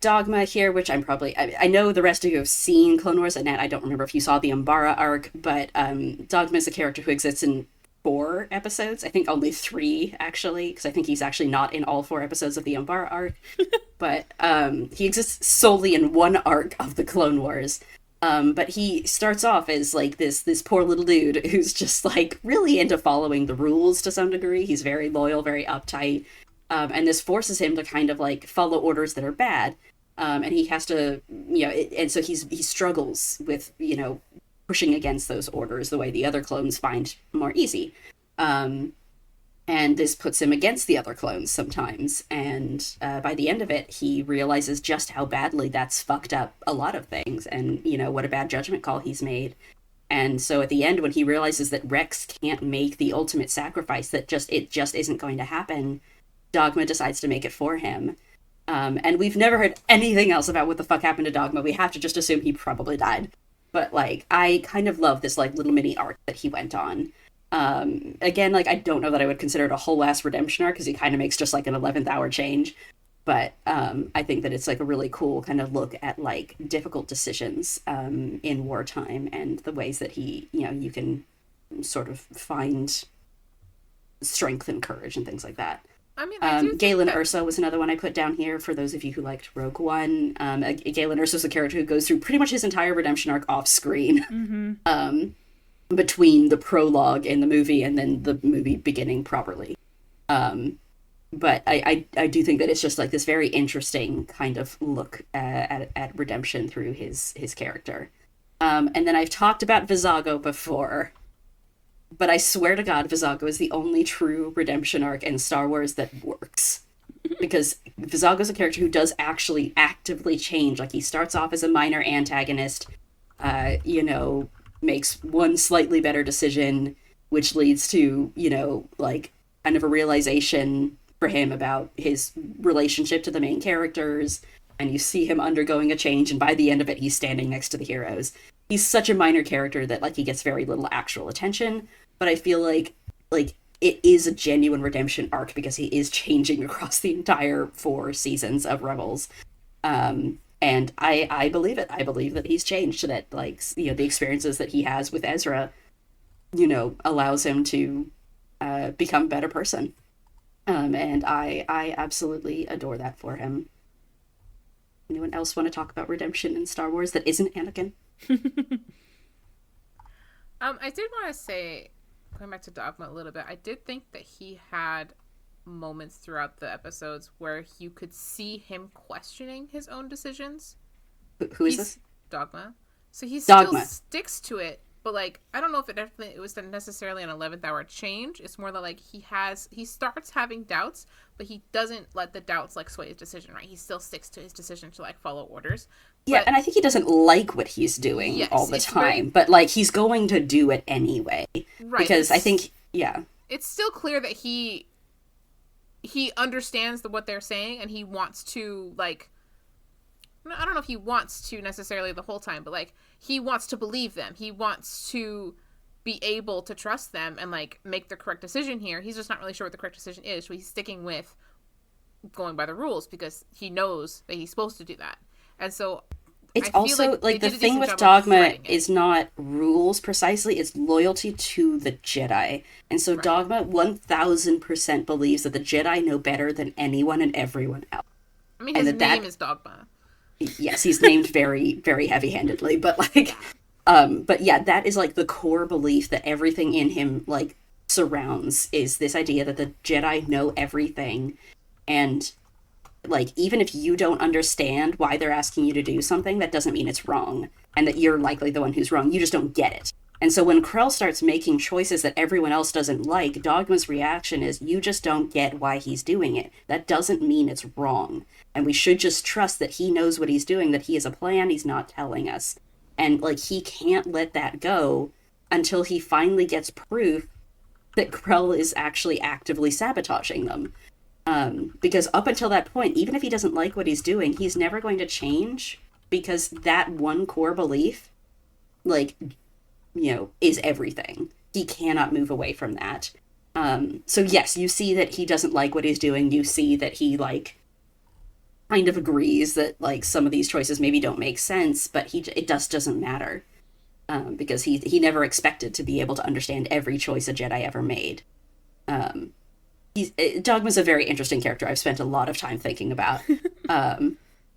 Dogma here, which I know the rest of you have seen Clone Wars, and I don't remember if you saw the Umbara arc, but Dogma is a character who exists in 4 episodes. I think only 3, actually, because I think he's actually not in all 4 episodes of the Umbara arc. But he exists solely in one arc of the Clone Wars. But he starts off as, like, this poor little dude who's just, like, really into following the rules to some degree. He's very loyal, very uptight. And this forces him to kind of like follow orders that are bad. And he has to, and so he struggles with, pushing against those orders the way the other clones find more easy. And this puts him against the other clones sometimes. And by the end of it, he realizes just how badly that's fucked up a lot of things and, what a bad judgment call he's made. And so at the end, when he realizes that Rex can't make the ultimate sacrifice, that it just isn't going to happen, Dogma decides to make it for him. And we've never heard anything else about what the fuck happened to Dogma. We have to just assume he probably died. But, like, I kind of love this, like, little mini arc that he went on. Again, like, I don't know that I would consider it a whole ass redemption arc, because he kind of makes just, like, an 11th hour change. But I think that it's, like, a really cool kind of look at, like, difficult decisions in wartime and the ways that he, you can sort of find strength and courage and things like that. I mean, I do think Galen that... Urso was another one I put down here for those of you who liked Rogue One. Galen Urso is a character who goes through pretty much his entire redemption arc off screen, between the prologue in the movie and then the movie beginning properly. But I do think that it's just like this very interesting kind of look at redemption through his character. And then I've talked about Vizago before, but I swear to God, Vizago is the only true redemption arc in Star Wars that works. Because Vizago is a character who does actually actively change. Like, he starts off as a minor antagonist, makes one slightly better decision, which leads to, like, kind of a realization for him about his relationship to the main characters, and you see him undergoing a change, and by the end of it, he's standing next to the heroes. He's such a minor character that, like, he gets very little actual attention, but I feel like it is a genuine redemption arc because he is changing across the entire 4 seasons of Rebels. And I believe it. I believe that he's changed, that, like, the experiences that he has with Ezra, allows him to become a better person. And I absolutely adore that for him. Anyone else want to talk about redemption in Star Wars that isn't Anakin? I did want to say, going back to Dogma a little bit, I did think that he had moments throughout the episodes where you could see him questioning his own decisions. Who is this? Dogma. So he Dogma. still sticks to it, but, like, I don't know if it was necessarily an 11th hour change. It's more that, like, he starts having doubts, but he doesn't let the doubts, like, sway his decision, right? He still sticks to his decision to, like, follow orders. Yeah, and I think he doesn't like what he's doing all the time, but, like, he's going to do it anyway. Right. Because I think, yeah. It's still clear that he understands what they're saying, and he wants to, like, I don't know if he wants to necessarily the whole time, but, like, he wants to believe them. He wants to be able to trust them and, like, make the correct decision here. He's just not really sure what the correct decision is, so he's sticking with going by the rules because he knows that he's supposed to do that. And so it's also, like, the thing with Dogma is not rules precisely, it's loyalty to the Jedi. And so right. Dogma 1000% believes that the Jedi know better than anyone and everyone else. I mean, his name is Dogma. Yes, he's named very, very heavy-handedly, but, like, but yeah, that is, like, the core belief that everything in him, like, surrounds, is this idea that the Jedi know everything, and, like, even if you don't understand why they're asking you to do something, that doesn't mean it's wrong, and that you're likely the one who's wrong, you just don't get it. And so when Krell starts making choices that everyone else doesn't like, Dogma's reaction is, you just don't get why he's doing it. That doesn't mean it's wrong. And we should just trust that he knows what he's doing, that he has a plan he's not telling us. And, like, he can't let that go until he finally gets proof that Krell is actually actively sabotaging them. Because up until that point, even if he doesn't like what he's doing, he's never going to change, because that one core belief, like, is everything. He cannot move away from that. So yes, you see that he doesn't like what he's doing. You see that he, like, kind of agrees that, like, some of these choices maybe don't make sense, but it just doesn't matter. Because he never expected to be able to understand every choice a Jedi ever made. Dogma's a very interesting character I've spent a lot of time thinking about.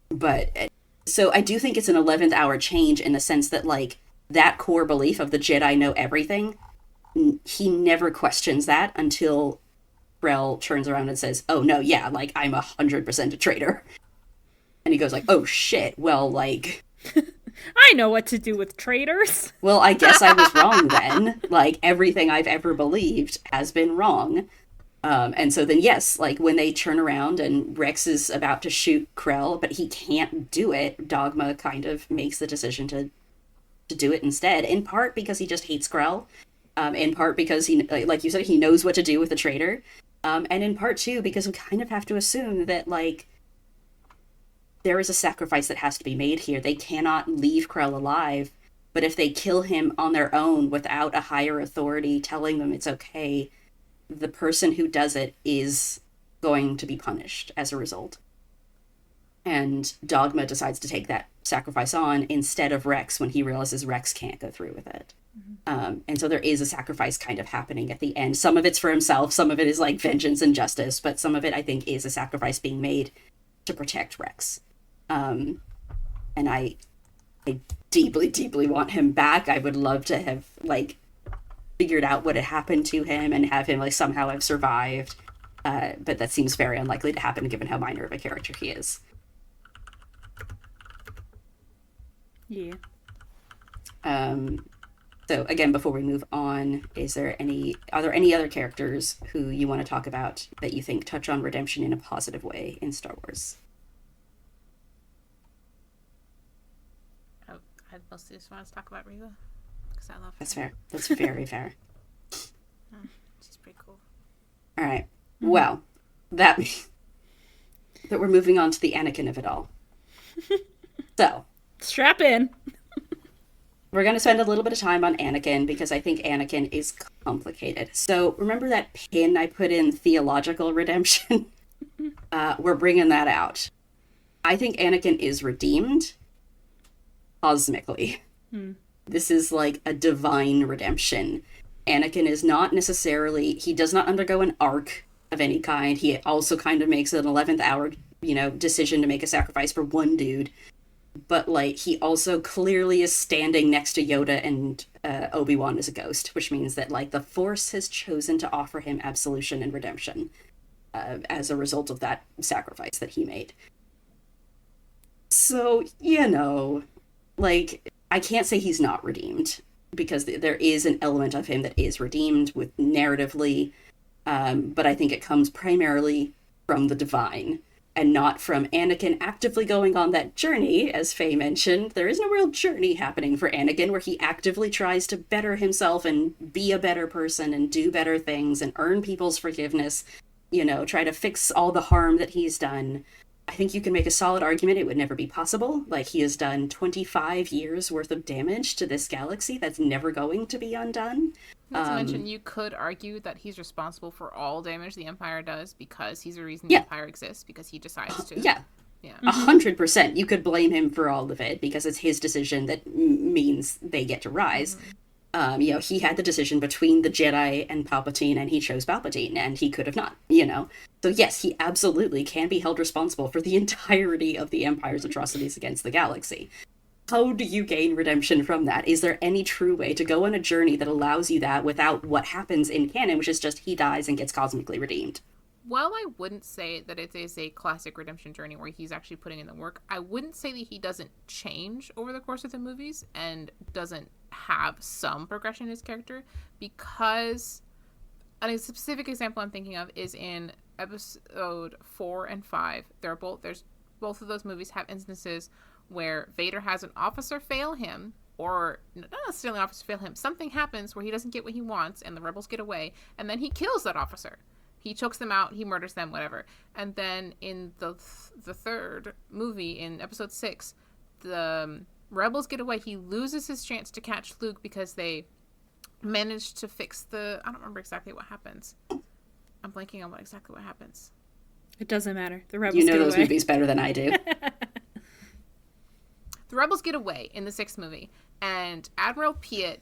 But so I do think it's an 11th hour change in the sense that, like, that core belief of the Jedi know everything, he never questions that until Krell turns around and says, oh no, yeah, like, I'm 100% a traitor. And he goes like, oh shit, well, like... I know what to do with traitors. Well, I guess I was wrong then. Like, everything I've ever believed has been wrong. And so then, yes, like, when they turn around and Rex is about to shoot Krell, but he can't do it, Dogma kind of makes the decision to do it instead, in part because he just hates Krell, in part because he, like you said, he knows what to do with the traitor, and in part, too, because we kind of have to assume that, like, there is a sacrifice that has to be made here. They cannot leave Krell alive, but if they kill him on their own without a higher authority telling them it's okay, the person who does it is going to be punished as a result. And Dogma decides to take that sacrifice on instead of Rex when he realizes Rex can't go through with it. Mm-hmm. And so there is a sacrifice kind of happening at the end. Some of it's for himself, some of it is like vengeance and justice, but some of it I think is a sacrifice being made to protect Rex. And I deeply, deeply want him back. I would love to have like figured out what had happened to him and have him like somehow have survived. But that seems very unlikely to happen given how minor of a character he is. Yeah. So again, before we move on, are there any other characters who you want to talk about that you think touch on redemption in a positive way in Star Wars? I mostly just want to talk about Reva because I love her. That's fair. That's very fair. She's pretty cool. All right. Well, that means that we're moving on to the Anakin of it all. So, strap in. We're going to spend a little bit of time on Anakin because I think Anakin is complicated. So remember that pin I put in theological redemption? We're bringing that out. I think Anakin is redeemed cosmically. This is like a divine redemption. Anakin is not necessarily, he does not undergo an arc of any kind. He also kind of makes an 11th hour, decision to make a sacrifice for one dude. But, like, he also clearly is standing next to Yoda and Obi-Wan as a ghost, which means that, like, the Force has chosen to offer him absolution and redemption as a result of that sacrifice that he made. So, like, I can't say he's not redeemed, because there is an element of him that is redeemed with narratively, but I think it comes primarily from the divine. And not from Anakin actively going on that journey, as Faye mentioned. There is no real journey happening for Anakin where he actively tries to better himself and be a better person and do better things and earn people's forgiveness, try to fix all the harm that he's done. I think you can make a solid argument it would never be possible. Like, he has done 25 years worth of damage to this galaxy that's never going to be undone. Not to mention, you could argue that he's responsible for all damage the Empire does because he's the reason the Empire exists, because he decides to. Yeah. 100%. You could blame him for all of it because it's his decision that means they get to rise. He had the decision between the Jedi and Palpatine, and he chose Palpatine, and he could have not, So yes, he absolutely can be held responsible for the entirety of the Empire's atrocities against the galaxy. How do you gain redemption from that? Is there any true way to go on a journey that allows you that without what happens in canon, which is just he dies and gets cosmically redeemed? While I wouldn't say that it is a classic redemption journey where he's actually putting in the work, I wouldn't say that he doesn't change over the course of the movies and doesn't have some progression in his character, because a specific example I'm thinking of is in episode 4 and 5. Both of those movies have instances where Vader has an officer fail him, or not necessarily an officer fail him. Something happens where he doesn't get what he wants and the rebels get away, and then he kills that officer. He chokes them out, he murders them, whatever. And then in the third movie, in episode 6, the rebels get away. He loses his chance to catch Luke because they managed to fix I don't remember exactly what happens. I'm blanking on exactly what happens. It doesn't matter. The rebels get away. You know those movies better than I do. The rebels get away in the 6th movie, and Admiral Piet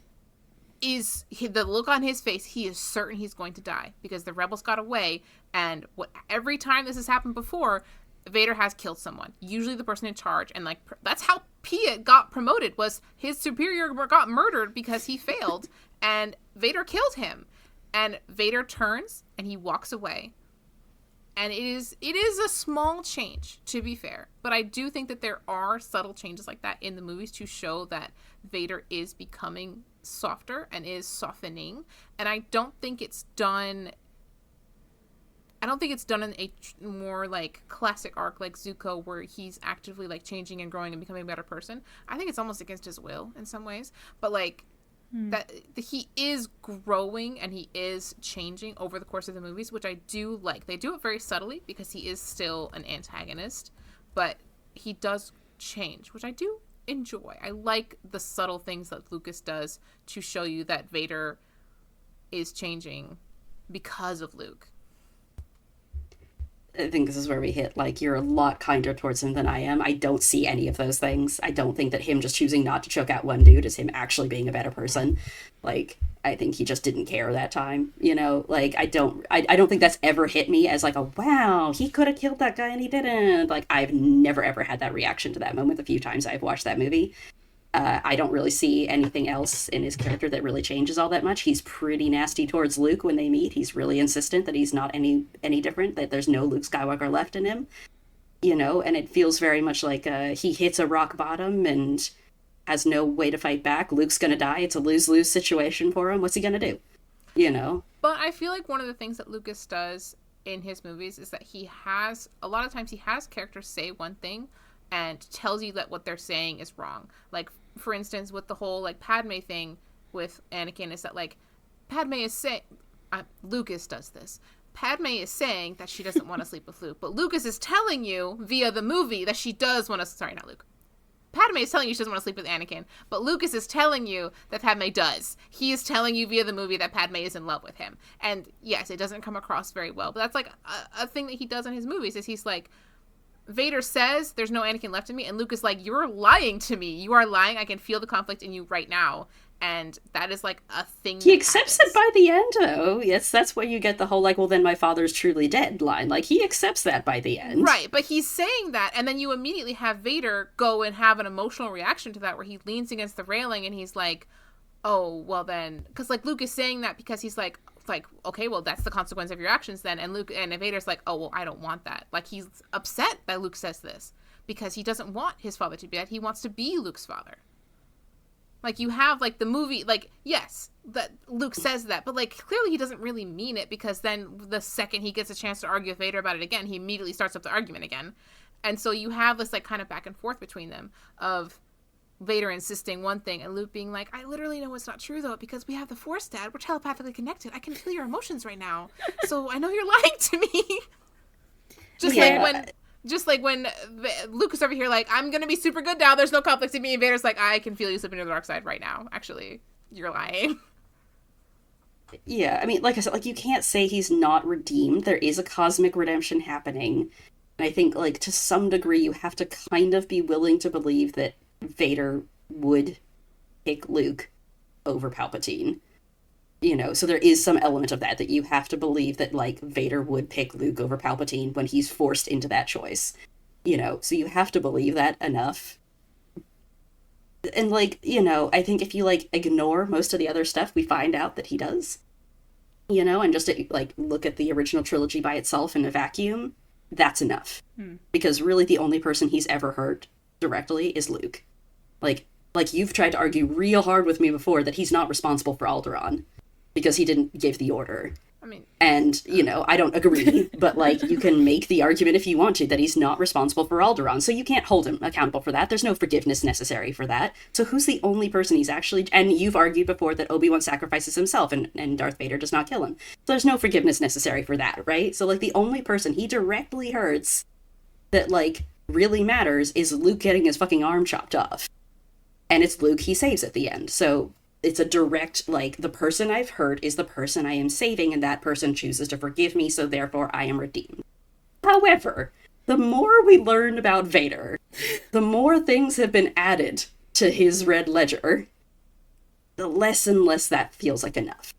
the look on his face, he is certain he's going to die because the rebels got away, and every time this has happened before, Vader has killed someone, usually the person in charge, and that's how Piet got promoted, was his superior got murdered because he failed, and Vader killed him, and Vader turns and he walks away. And it is a small change, to be fair. But I do think that there are subtle changes like that in the movies to show that Vader is becoming softer and is softening. And I don't think it's done in a more like classic arc like Zuko, where he's actively like changing and growing and becoming a better person. I think it's almost against his will in some ways. But like that he is growing and he is changing over the course of the movies, which I do like. They do it very subtly because he is still an antagonist, but he does change, which I do enjoy. I like the subtle things that Lucas does to show you that Vader is changing because of Luke. I think this is where we hit, like, you're a lot kinder towards him than I am. I don't see any of those things. I don't think that him just choosing not to choke out one dude is him actually being a better person. Like, I think he just didn't care that time, you know? Like, I don't think that's ever hit me as, like, a, wow, he could have killed that guy and he didn't. Like, I've never, ever had that reaction to that moment the few times I've watched that movie. I don't really see anything else in his character that really changes all that much. He's pretty nasty towards Luke when they meet. He's really insistent that he's not any different, that there's no Luke Skywalker left in him, you know, and it feels very much like he hits a rock bottom and has no way to fight back. Luke's gonna die. It's a lose-lose situation for him. What's he gonna do? You know? But I feel like one of the things that Lucas does in his movies is that a lot of times he has characters say one thing and tells you that what they're saying is wrong. Like, for instance, with the whole, like, Padme thing with Anakin, is that, like, Padme is saying... Lucas does this. Padme is saying that she doesn't want to sleep with Luke, but Lucas is telling you via the movie that she does want to... Sorry, not Luke. Padme is telling you she doesn't want to sleep with Anakin, but Lucas is telling you that Padme does. He is telling you via the movie that Padme is in love with him. And, yes, it doesn't come across very well, but that's, like, a thing that he does in his movies, is he's, like... Vader says there's no Anakin left in me, and Luke is like, you're lying to me. You are lying. I can feel the conflict in you right now. And that is, like, a thing. He accepts it by the end, though. Yes, that's where you get the whole, like, well, then my father's truly dead line. Like, he accepts that by the end. Right, but he's saying that, and then you immediately have Vader go and have an emotional reaction to that, where he leans against the railing, and he's like, oh, well then... Because, like, Luke is saying that because he's like, okay, well, that's the consequence of your actions then. And Vader's like, oh, well, I don't want that. Like, he's upset that Luke says this because he doesn't want his father to be dead. He wants to be Luke's father. Like, you have, like, the movie, like, yes, that Luke says that, but, like, clearly he doesn't really mean it, because then the second he gets a chance to argue with Vader about it again, he immediately starts up the argument again. And so you have this, like, kind of back and forth between them of Vader insisting one thing and Luke being like, I literally know it's not true, though, because we have the Force, Dad. We're telepathically connected. I can feel your emotions right now. So I know you're lying to me. Just like when Luke is over here like, I'm going to be super good now. There's no conflict in me. And Vader's like, I can feel you slipping to the dark side right now. Actually, you're lying. Yeah, I mean, like I said, like, you can't say he's not redeemed. There is a cosmic redemption happening. And I think, like, to some degree, you have to kind of be willing to believe that Vader would pick Luke over Palpatine. You know, so there is some element of that you have to believe that, like, Vader would pick Luke over Palpatine when he's forced into that choice. You know, so you have to believe that enough. And, like, you know, I think if you, like, ignore most of the other stuff, we find out that he does. You know, and just, like, look at the original trilogy by itself in a vacuum, that's enough. Because really the only person he's ever hurt directly is Luke. Like, you've tried to argue real hard with me before that he's not responsible for Alderaan because he didn't give the order. I mean... And, you know, I don't agree, but, like, you can make the argument if you want to that he's not responsible for Alderaan, so you can't hold him accountable for that. There's no forgiveness necessary for that. So who's the only person he's actually... And you've argued before that Obi-Wan sacrifices himself and Darth Vader does not kill him. So there's no forgiveness necessary for that, right? So, like, the only person he directly hurts that, like, really matters is Luke getting his fucking arm chopped off. And it's Luke he saves at the end. So it's a direct, like, the person I've hurt is the person I am saving, and that person chooses to forgive me, so therefore I am redeemed. However, the more we learn about Vader, the more things have been added to his red ledger, the less and less that feels like enough.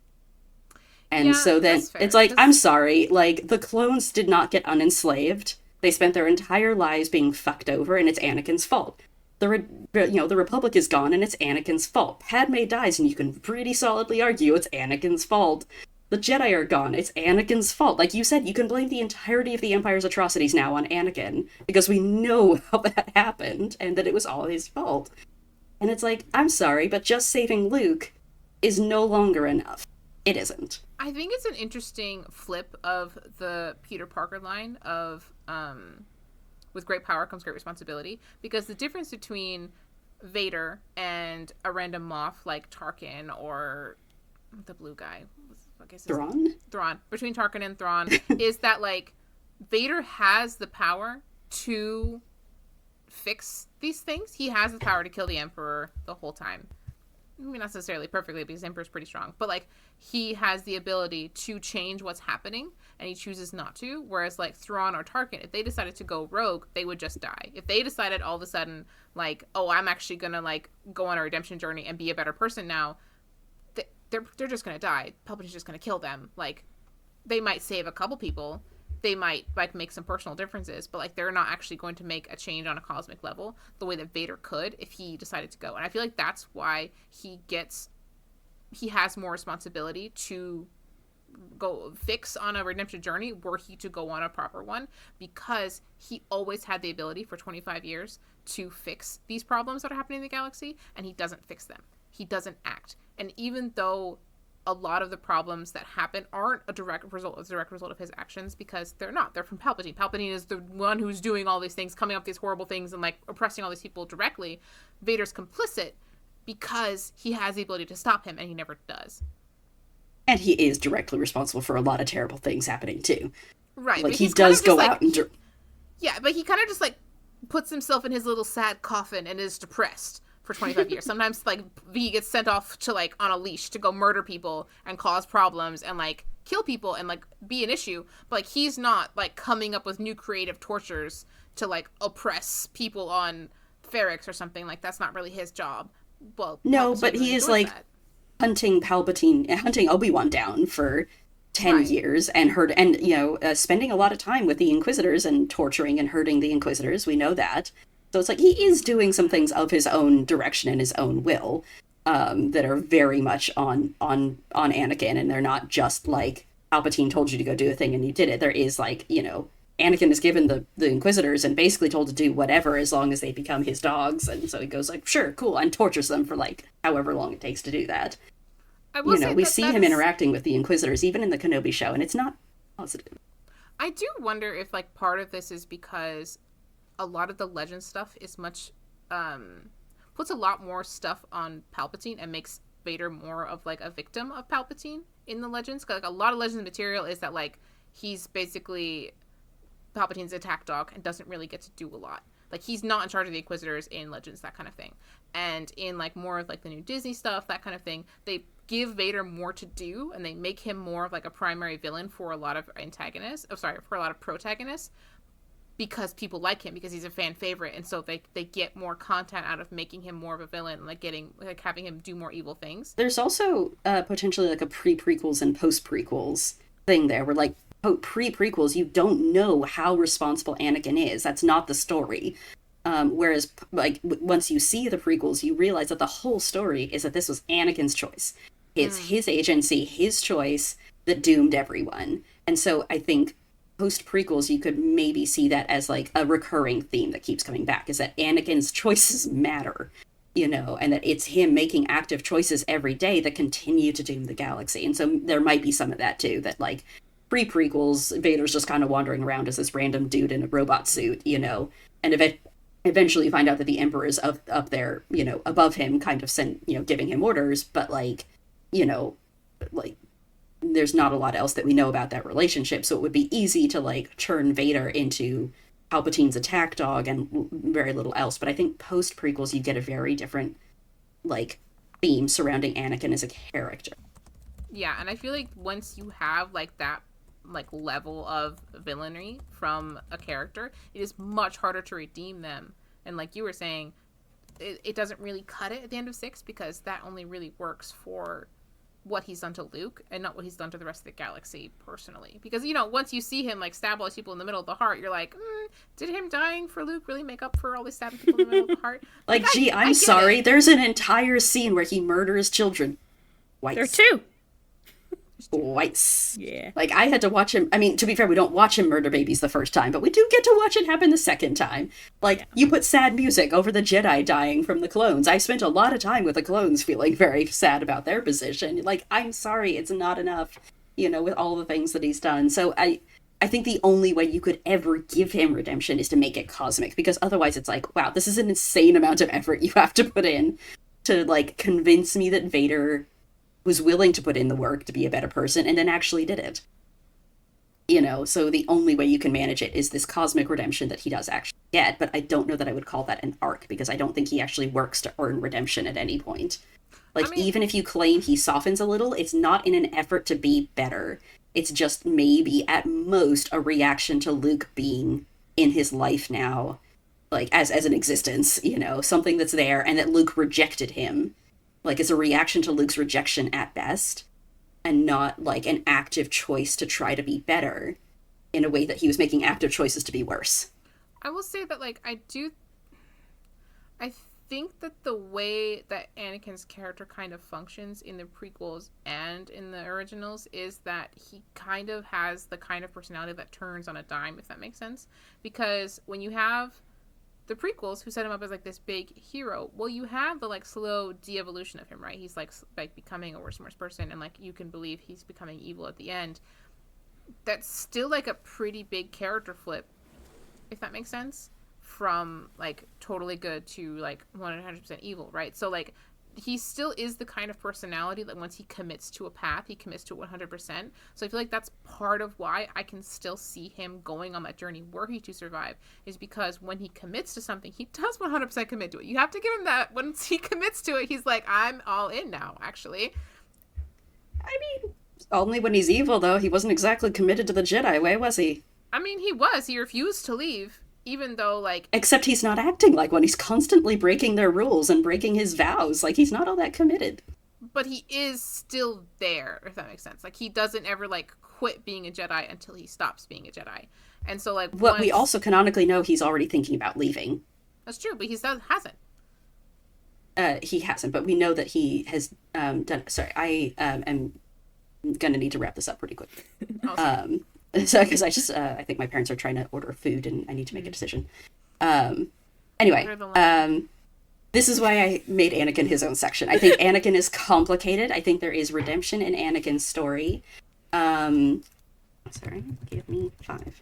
And so then it's like, I'm sorry, like, the clones did not get unenslaved. They spent their entire lives being fucked over, and it's Anakin's fault. The Republic is gone, and it's Anakin's fault. Padme dies, and you can pretty solidly argue it's Anakin's fault. The Jedi are gone, it's Anakin's fault. Like you said, you can blame the entirety of the Empire's atrocities now on Anakin, because we know how that happened, and that it was all his fault. And it's like, I'm sorry, but just saving Luke is no longer enough. It isn't. I think it's an interesting flip of the Peter Parker line of, with great power comes great responsibility, because the difference between Vader and a random Moff like Tarkin or the blue guy, Thrawn? Thrawn. Between Tarkin and Thrawn is that, like, Vader has the power to fix these things. He has the power to kill the Emperor the whole time. not necessarily perfectly because Emperor's pretty strong, but like he has the ability to change what's happening and he chooses not to. Whereas like Thrawn or Tarkin, if they decided to go rogue, they would just die. If they decided all of a sudden like, oh, I'm actually gonna like go on a redemption journey and be a better person now, they're just gonna die. Palpatine's just gonna kill them. Like they might save a couple people. They might like make some personal differences, but like they're not actually going to make a change on a cosmic level the way that Vader could if he decided to go. And I feel like that's why he has more responsibility to go fix on a redemption journey were he to go on a proper one, because he always had the ability for 25 years to fix these problems that are happening in the galaxy, and he doesn't fix them. He doesn't act. And even though a lot of the problems that happen aren't a direct result of his actions, because they're not. They're from Palpatine. Palpatine is the one who's doing all these things, coming up with these horrible things and like oppressing all these people directly. Vader's complicit because he has the ability to stop him, and he never does. And he is directly responsible for a lot of terrible things happening too. Right. Like he does go out and yeah, but he kind of just like puts himself in his little sad coffin and is depressed for 25 years. Sometimes like he gets sent off to like on a leash to go murder people and cause problems and like kill people and like be an issue, but like he's not like coming up with new creative tortures to like oppress people on Ferrix or something. Like that's not really his job. Well, no, but he is like hunting Obi-Wan down for 10 years and spending a lot of time with the Inquisitors and torturing and hurting the Inquisitors. We know that. So it's like he is doing some things of his own direction and his own will that are very much on Anakin, and they're not just like Palpatine told you to go do a thing and you did it. There is like, Anakin is given the Inquisitors and basically told to do whatever as long as they become his dogs, and so he goes like, sure, cool, and tortures them for like however long it takes to do that. We see him interacting with the Inquisitors even in the Kenobi show, and it's not positive. I do wonder if like part of this is because a lot of the legend stuff is much puts a lot more stuff on Palpatine and makes Vader more of like a victim of Palpatine in the legends. Cause, like a lot of Legends material is that like he's basically Palpatine's attack dog and doesn't really get to do a lot. Like he's not in charge of the Inquisitors in Legends, that kind of thing. And in like more of like the new Disney stuff, that kind of thing, they give Vader more to do and they make him more of like a primary villain for a lot of for a lot of protagonists, because people like him, because he's a fan favorite, and so they get more content out of making him more of a villain, like having him do more evil things. There's also potentially like a pre-prequels and post-prequels thing there, where like pre-prequels you don't know how responsible Anakin is. That's not the story. Whereas like once you see the prequels, you realize that the whole story is that this was Anakin's choice. It's his agency, his choice that doomed everyone. And so I think post-prequels, you could maybe see that as like a recurring theme that keeps coming back, is that Anakin's choices matter, and that it's him making active choices every day that continue to doom the galaxy. And so there might be some of that too, that like pre-prequels, Vader's just kind of wandering around as this random dude in a robot suit, and eventually you find out that the Emperor's up there, above him, kind of giving him orders, but like, like there's not a lot else that we know about that relationship, so it would be easy to like turn Vader into Palpatine's attack dog and very little else. But I think post prequels you get a very different like theme surrounding Anakin as a character. Yeah, and I feel like once you have like that like level of villainy from a character, it is much harder to redeem them. And like you were saying, it doesn't really cut it at the end of 6, because that only really works for what he's done to Luke and not what he's done to the rest of the galaxy personally. Because, once you see him like stab all these people in the middle of the heart, you're like, did him dying for Luke really make up for all these stabbing people in the middle of the heart? Like, I'm sorry, there's an entire scene where he murders children. Twice. There are 2. Twice. Yeah. Like, I had to watch him. I mean, to be fair, we don't watch him murder babies the first time, but we do get to watch it happen the second time. Like, you put sad music over the Jedi dying from the clones. I spent a lot of time with the clones feeling very sad about their position. Like, I'm sorry, it's not enough, with all the things that he's done. So I think the only way you could ever give him redemption is to make it cosmic, because otherwise it's like, wow, this is an insane amount of effort you have to put in to, like, convince me that Vader was willing to put in the work to be a better person and then actually did it. So the only way you can manage it is this cosmic redemption that he does actually get, but I don't know that I would call that an arc, because I don't think he actually works to earn redemption at any point. Like, I mean, even if you claim he softens a little, it's not in an effort to be better. It's just maybe at most a reaction to Luke being in his life now, like as an existence, you know, something that's there, and that Luke rejected him. Like, it's a reaction to Luke's rejection at best, and not like an active choice to try to be better in a way that he was making active choices to be worse. I will say that, like, I think that the way that Anakin's character kind of functions in the prequels and in the originals is that he kind of has the kind of personality that turns on a dime, if that makes sense. Because when you have the prequels, who set him up as, like, this big hero, well, you have the, like, slow de-evolution of him, right? He's, like becoming a worse and worse person, and, like, you can believe he's becoming evil at the end. That's still, like, a pretty big character flip, if that makes sense, from, like, totally good to, like, 100% evil, right? So, like, he still is the kind of personality that once he commits to a path, he commits to it 100%. So I feel like that's part of why I can still see him going on that journey were he to survive, is because when he commits to something, he does 100% commit to it. You have to give him that. Once he commits to it, he's like, I'm all in now, actually. I mean, only when he's evil, though. He wasn't exactly committed to the Jedi way, was he? I mean, he was. He refused to leave. Even though, like... Except he's not acting like one. He's constantly breaking their rules and breaking his vows. Like, he's not all that committed. But he is still there, if that makes sense. Like, he doesn't ever, like, quit being a Jedi until he stops being a Jedi. And so, like... Well, we also canonically know he's already thinking about leaving. That's true, but he still hasn't. He hasn't, but we know that he has done... Sorry, I am gonna need to wrap this up pretty quickly. Awesome. So, because I think my parents are trying to order food and I need to make a decision. Anyway, this is why I made Anakin his own section. I think Anakin is complicated. I think there is redemption in Anakin's story. Sorry, give me 5.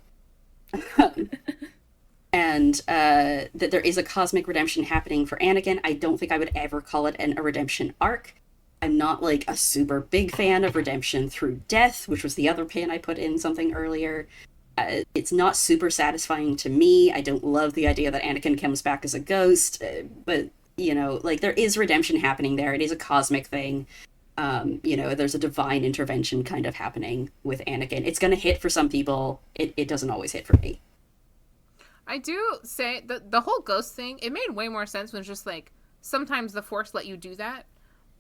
And that there is a cosmic redemption happening for Anakin. I don't think I would ever call it a redemption arc. I'm not, like, a super big fan of redemption through death, which was the other pin I put in something earlier. It's not super satisfying to me. I don't love the idea that Anakin comes back as a ghost, but, you know, like, there is redemption happening there. It is a cosmic thing. You know, there's a divine intervention kind of happening with Anakin. It's going to hit for some people. It doesn't always hit for me. I do say the whole ghost thing, it made way more sense when it's just, like, sometimes the Force let you do that.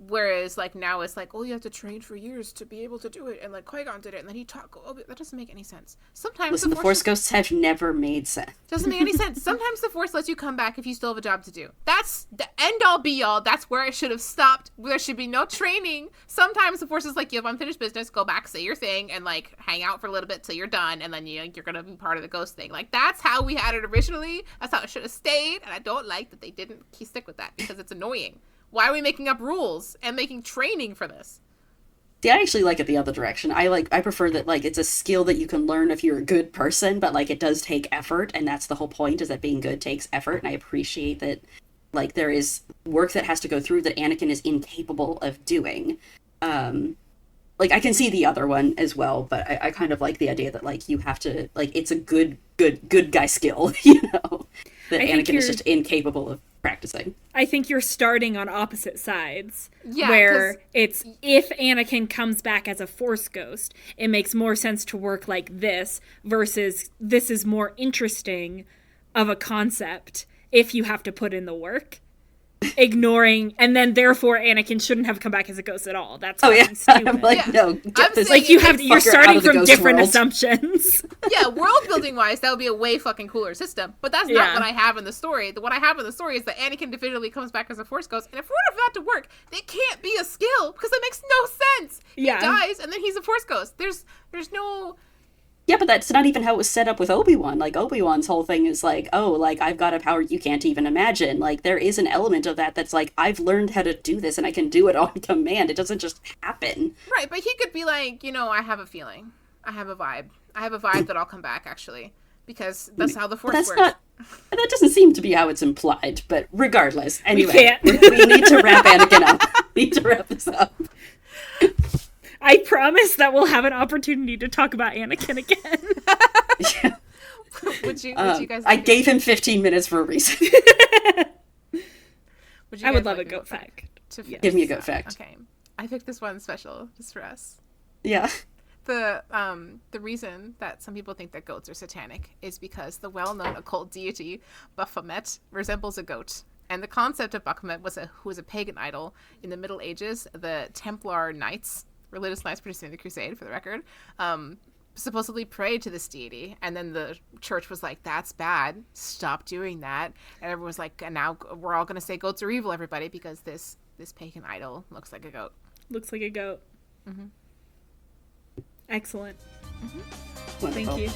Whereas, like, now it's like, oh, you have to train for years to be able to do it. And, like, Qui-Gon did it. And then he taught... Oh, that doesn't make any sense. Sometimes Listen, the Force ghosts have never made sense. Doesn't make any sense. Sometimes the Force lets you come back if you still have a job to do. That's the end-all, be-all. That's where I should have stopped. There should be no training. Sometimes the Force is like, you have unfinished business. Go back, say your thing, and, like, hang out for a little bit till you're done. And then you're going to be part of the ghost thing. Like, that's how we had it originally. That's how it should have stayed. And I don't like that they didn't stick with that because it's annoying. Why are we making up rules and making training for this? See, I actually like it the other direction. I prefer that, like, it's a skill that you can learn if you're a good person, but, like, it does take effort, and that's the whole point, is that being good takes effort, and I appreciate that, like, there is work that has to go through that Anakin is incapable of doing. Like, I can see the other one as well, but I kind of like the idea that, like, you have to, like, it's a good guy skill, you know? That Anakin is just incapable of practicing. I think you're starting on opposite sides. Yeah, where it's, if Anakin comes back as a Force ghost, it makes more sense to work like this versus this is more interesting of a concept if you have to put in the work. Ignoring, and then therefore Anakin shouldn't have come back as a ghost at all. That's stupid. I'm like, no, get this, like, you're starting from different assumptions. Yeah, world building wise, that would be a way fucking cooler system. But that's not what I have in the story. What I have in the story is that Anakin definitively comes back as a Force ghost, and if we order for that to work, it can't be a skill because that makes no sense. He dies, and then he's a Force ghost. There's no. Yeah, but that's not even how it was set up with Obi-Wan. Like, Obi-Wan's whole thing is like, oh, like, I've got a power you can't even imagine. Like, there is an element of that that's like, I've learned how to do this and I can do it on command. It doesn't just happen. Right, but he could be like, you know, I have a feeling. I have a vibe. I have a vibe that I'll come back, actually. Because that's how the Force works. That doesn't seem to be how it's implied, but regardless. Anyway, we need to wrap Anakin up. We need to wrap this up. I promise that we'll have an opportunity to talk about Anakin again. Yeah. Would you guys? I gave him 15 minutes for a reason. I would love a goat fact. Give me a goat fact. Okay. I picked this one special just for us. Yeah. The reason that some people think that goats are satanic is because the well-known occult deity Baphomet resembles a goat. And the concept of Baphomet who was a pagan idol in the Middle Ages. The Templar knights, religious knights participating in the Crusade, for the record, supposedly prayed to this deity. And then the church was like, that's bad. Stop doing that. And everyone was like, and now we're all going to say goats are evil, everybody, because this pagan idol looks like a goat. Looks like a goat. Mm-hmm. Excellent. Mm-hmm. Thank you.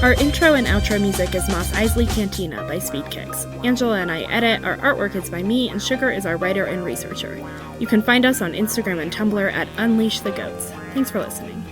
Our intro and outro music is Mos Eisley Cantina by Speedkicks. Angela and I edit, our artwork is by me, and Sugar is our writer and researcher. You can find us on Instagram and Tumblr at Unleash the Goats. Thanks for listening.